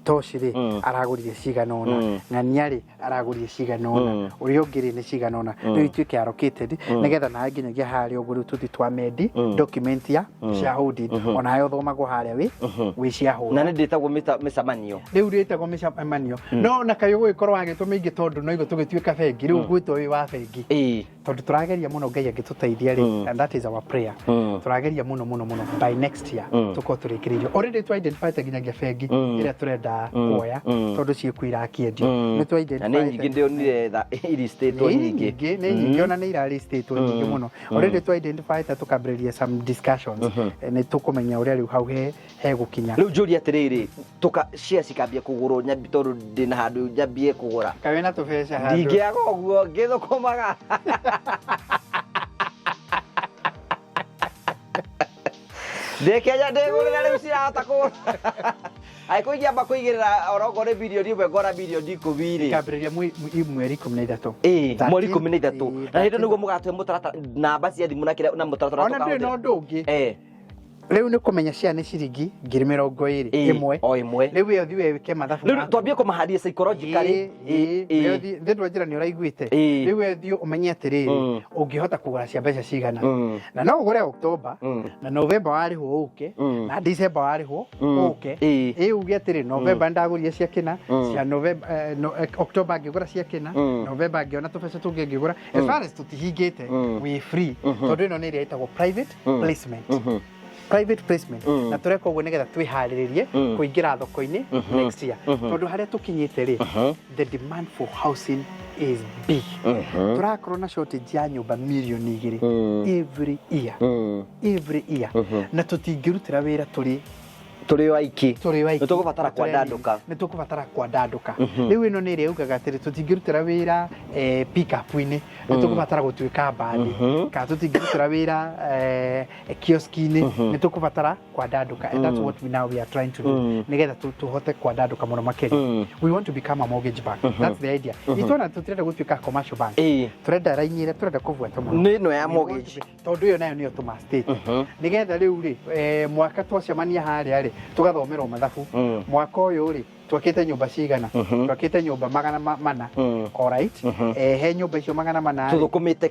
Tosh rĩ aragũrire cigana ũna. Ng'ania rĩ aragũrire cigana ũna. Ũrĩa ũngĩ rĩ nĩ cigana ũna. Rĩu ituĩke allocated nĩgetha nawe nginyagia harĩa ũguo rĩu tũthi twamendi document ya shareholding ona yo thomagwo harĩa wĩ shareholder. Na nĩ ndĩtagwo mĩcemanio. Rĩu ndĩtagwo mĩcemanio. No na kaĩ ũgũgĩkorwo agĩtũma ingĩ tondũ no igũ tũgĩtuĩka bengi rĩu gwĩtwo wĩ wa bengi. Tondũ tũrageria mũno Ngai agĩtũteithia rĩ and that is our prayer. Tũrageria mũno by next year tuko tũrĩkĩrĩirio. Already to identify nginyagia bengi ĩrĩa tũrenda kuoya tondũ ciĩku irakĩendio. Nĩ to identify. Na nĩ nyingĩ ndĩonire list nyingĩ. Nĩ nyingĩ ona nĩ ira list nyingĩ mũno. Already to identify tũkambĩrĩria some discussions. Nĩ tũkũmenya ũrĩa rĩu hau he gũkinya. Rĩu njũria atĩrĩrĩ shares cikambia kũgũrwo nyambi tondũ ndĩna handũ njambie kũgũra. Kawe na tũbeca handũ. Ndingĩaga ũguo ngĩthũkũmaga. Ndekenya ndĩgũrĩra rĩu cirahota kũgũra. Aikũingĩamba kũigĩrĩra orokorwo nĩ bilioni ĩmwe ngora bilioni 10 rĩ. Kambĩrĩria mweri 13. Mweri 13. Na hĩndĩ nĩguo mũgatwe mũtaratara namba cia thimũ na kĩrĩa na mũtaratara ona ndĩ no ndũ ũngĩ. Rĩu nĩ kũmenya cia nĩ ciringi 20,000 ĩmwe. Rĩu wĩ ũthiĩ wĩke mathabu. Rĩu twambie kũmaharia psychologically. Ndĩrwo njĩra nĩ ũraiguĩte. Rĩu wĩ ũthiĩ ũmenye atĩrĩrĩ ũngĩhota kũgũra cia mbeca cigana. Na no ũgũre October na November warĩhwo ũke na December warĩhwo ũke. Uge atĩrĩ November ndagũrire cia kĩna cia November October ngĩgũra cia kĩna November ngĩona tũbeca tũngĩ ngĩgũra. As far as tũtihingĩte we free tondũ ĩno nĩ ĩrĩa ĩtagwo private placement. Private placement na tureka uguo nigetha twihariririe kuingira thoko-ini next year tondu haria tukinyite ri the demand for housing is big. Turakorwo na shortage ya nyumba milioni 2 every year na tutingirutira wira turi waiki nitugubatara kwandanduka riu ino ni ri ugaga atiri tutingirutira wira pick up ini nitugubatara gutuika bandi ka tutingirutira wira kioski-ini nitugubatara kwandanduka and that's what we are trying to do nigetha tuhote kwandanduka muno makiri. We want to become a mortgage bank. That's the idea. Itona tutirenda gutuika commercial bank. Turenda rainyire turenda kuvuata muno nino ya mortgage tondu yo nayo niyo tuma state nigetha riu ri mwaka twacemania haria ri tugathomerwo mathabu mwaka uyu ri twakite nyumba cigana twakite nyumba 400 alright he nyumba icio 400 tuthukumite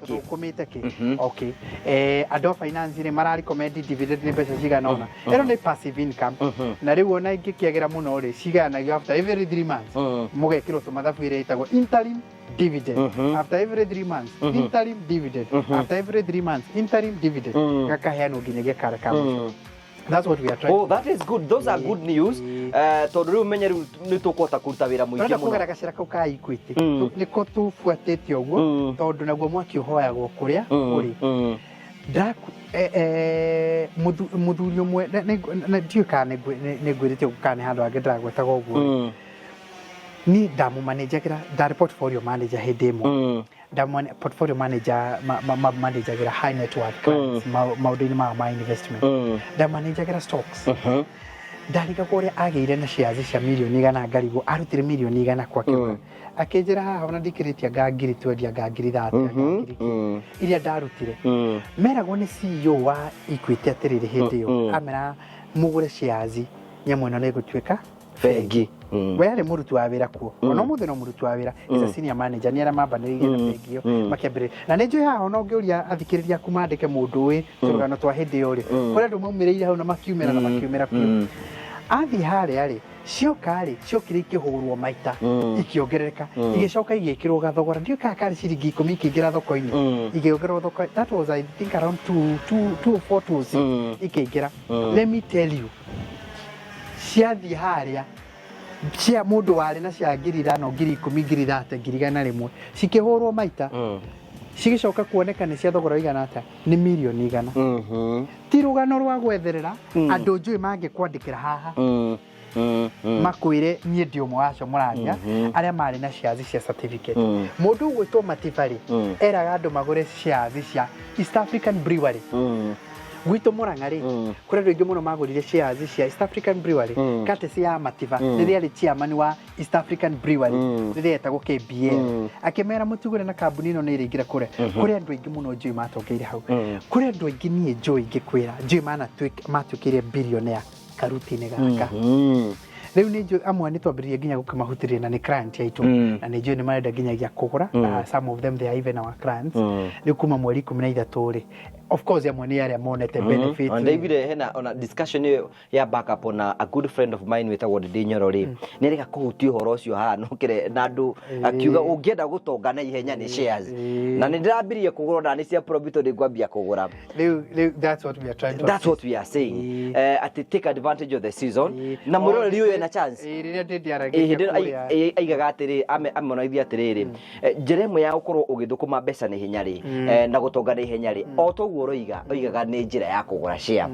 ki okay ado finance ri marari recommend dividend ni mbeca cigana ona ero ni passive income na riu ona ingikiagira muno ri cigana after every 3 months mugekirwo tumathabu ire itagwo interim dividend after every 3 months interim dividend after every 3 months interim dividend gakaheanwo nginyagia kare kamu. That's what we are trying. Oh, that is good. Those are good news. Tondu riu menye riu nitukuhota kuruta wira muingi muno. Kugera gacira kau ka Equity. Niko tufuatite uguo tondu naguo mwaki uhoyagwo kuria uri. Draku muthuri umwe na ndiyo kana negwirite gukane handu angĩndagwetaga ũguo ni ndamu manager da portfolio manager hedemo ndamu portfolio manager manager gira high net worth clients maudini ma investment da manager gira stocks ndarika kore agire na shares cia milioni igana ngarigo arutire milioni igana kwa kiwa akenjera haha ona ndikiritia ngangiri twendia ngangiri 30 iria ndarutire meragwo ni CEO wa Equity atiriri hindi yo amera mugure shares nyamwe na gutuika bengi we ari murutu wa wira kuo ono muthe no murutu wa wira is a senior manager ni ara mambaniririe na bengi yo makembere na ne njoya haha ono ngiuria athikiriria kumandike mundu wi turugano twa hindi yo ri kore ndu maumireire hau na makiumera na makiumera pio athi hare ari ciokari ciokire ikihurwo maita ikiongerereka igicoka igikirwo gathogora ndio kakari ciringi 10 ikingira thoko-ini igiongererwo thoko that was I think around 2 tools ikingira let me tell you ciathi haria cia mundu wari na cia ngiri 5 ngiri 10 ngiri 30 ngiri 100 cikihurwo maita cigicoka kuoneka ni cia thogora igana ata ni milioni igana ti rugano rwa gwetherera andu njui mangikwandikira haha makwire nie ndio mwaco muraria aria mari na shares cia certificate mundu gwitwo Matifari eraga andu magure shares cia East African Brewery gwito Murang'ari kure ndu ingi muno magurire shares cia East African Brewery kate cia Mativa riria ri chairman wa East African Brewery riria etagwo KBL akimera mutugure na kambuni ino ni iringira kure andu ingi muno njui matongeire hau kure andu ingi nie njui ngikwira njui matukire billionaire karuti-inĩ gaka riu ni njui amwe ni twambiririe nginya gukimahutiria na ni client yaitu na ni njui ni marenda nginyagia kugura some of them they are even our clients riu kuma mweri 13 ri of course amwe ni aria monete benefit and David hena on a discussion ya backup on a good friend of mine wetagwo Ndinyoro ri ni reka kuhutia uhoro ucio haha no kire na andu akiuga ungienda gutonga na ihenya ni shares na ni ndirambirie kugura na ni cia profit ndi ngwambia kugura riu that's what we are trying to that's what we are saying at take advantage of the season na murore riu na chance riria ndiaragia aigaga atiri amonaithia atiriri njiremwe ya gukorwo ugithukuma mbeca ni hinya ri na gutonga ni hinya ri o to oigaga ni njira ya kugura share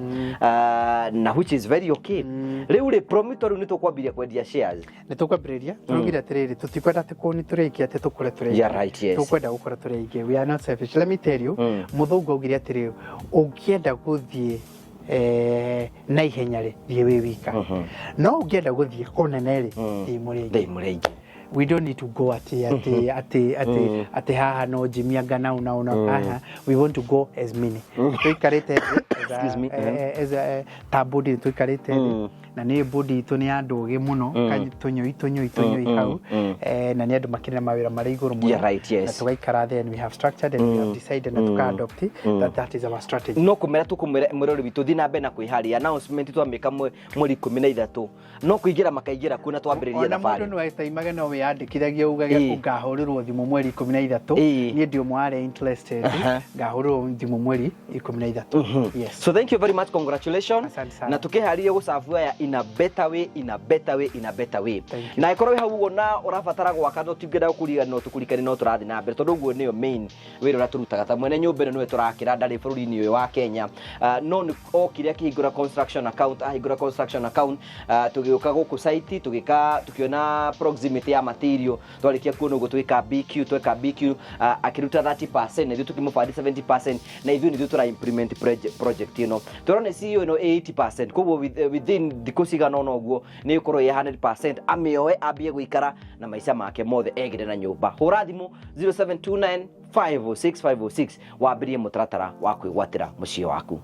na which is very okay riu ri promoter ni tukwambiria kwendia shares ni tukwambiria turugira atiriri tutikwenda tukoni tureki ate tukure tureki yeah right yes tukwenda gukora tureki we are not selfish let me tell you muthungu augire atiriri ungienda guthie na ihenya ri thie wi wika no ungienda guthie kunene ri thi murengi we don't need to go at haha no jimia gana una we want to go as many tuikarite excuse me as a tabudi tuikarite na ni body itu ni andu muno tunyoi hau na ni andu makina mawira mari iguru muno na tugaikara then we have structured and we have decided na tuka adopt that is our strategy no kumera tukumera murori bitu thina mbe na kwiharia announcement twamika mweri 13 no kuigira makaigira kuna twambiriria na bari no aitaimaga no we andikithagia ugaga ngahurirwo thimu mweri 13 ni ndio mware interested ngahurirwo thimu mweri 13 yes so thank you very much congratulations na tukiharia gucafua ya in a better way na ikorwo hau wona urabatara gwaka no tingenda kuriga no tukurikani no turathi na mbere tondu guo niyo main wira uraturutaga ta mwene nyumba ino nwe turakira ndari bururi-ini uyu wa Kenya no ni okiria kihingura construction account tugiuka guku site tukiona proximity ya material twarikia kuona ugo twika BQ akiruta 30% na tukimufadi 70% na ithu ni tura implement project ino turone CEO ino 80% kubo within dikusiga no guo ni ukorwo ye 100% amioe abie guikara na maisha make mothe egire na nyumba hurathimo 0729 506 506 wabirie mutaratara wa kwigwatira muciĩ waku.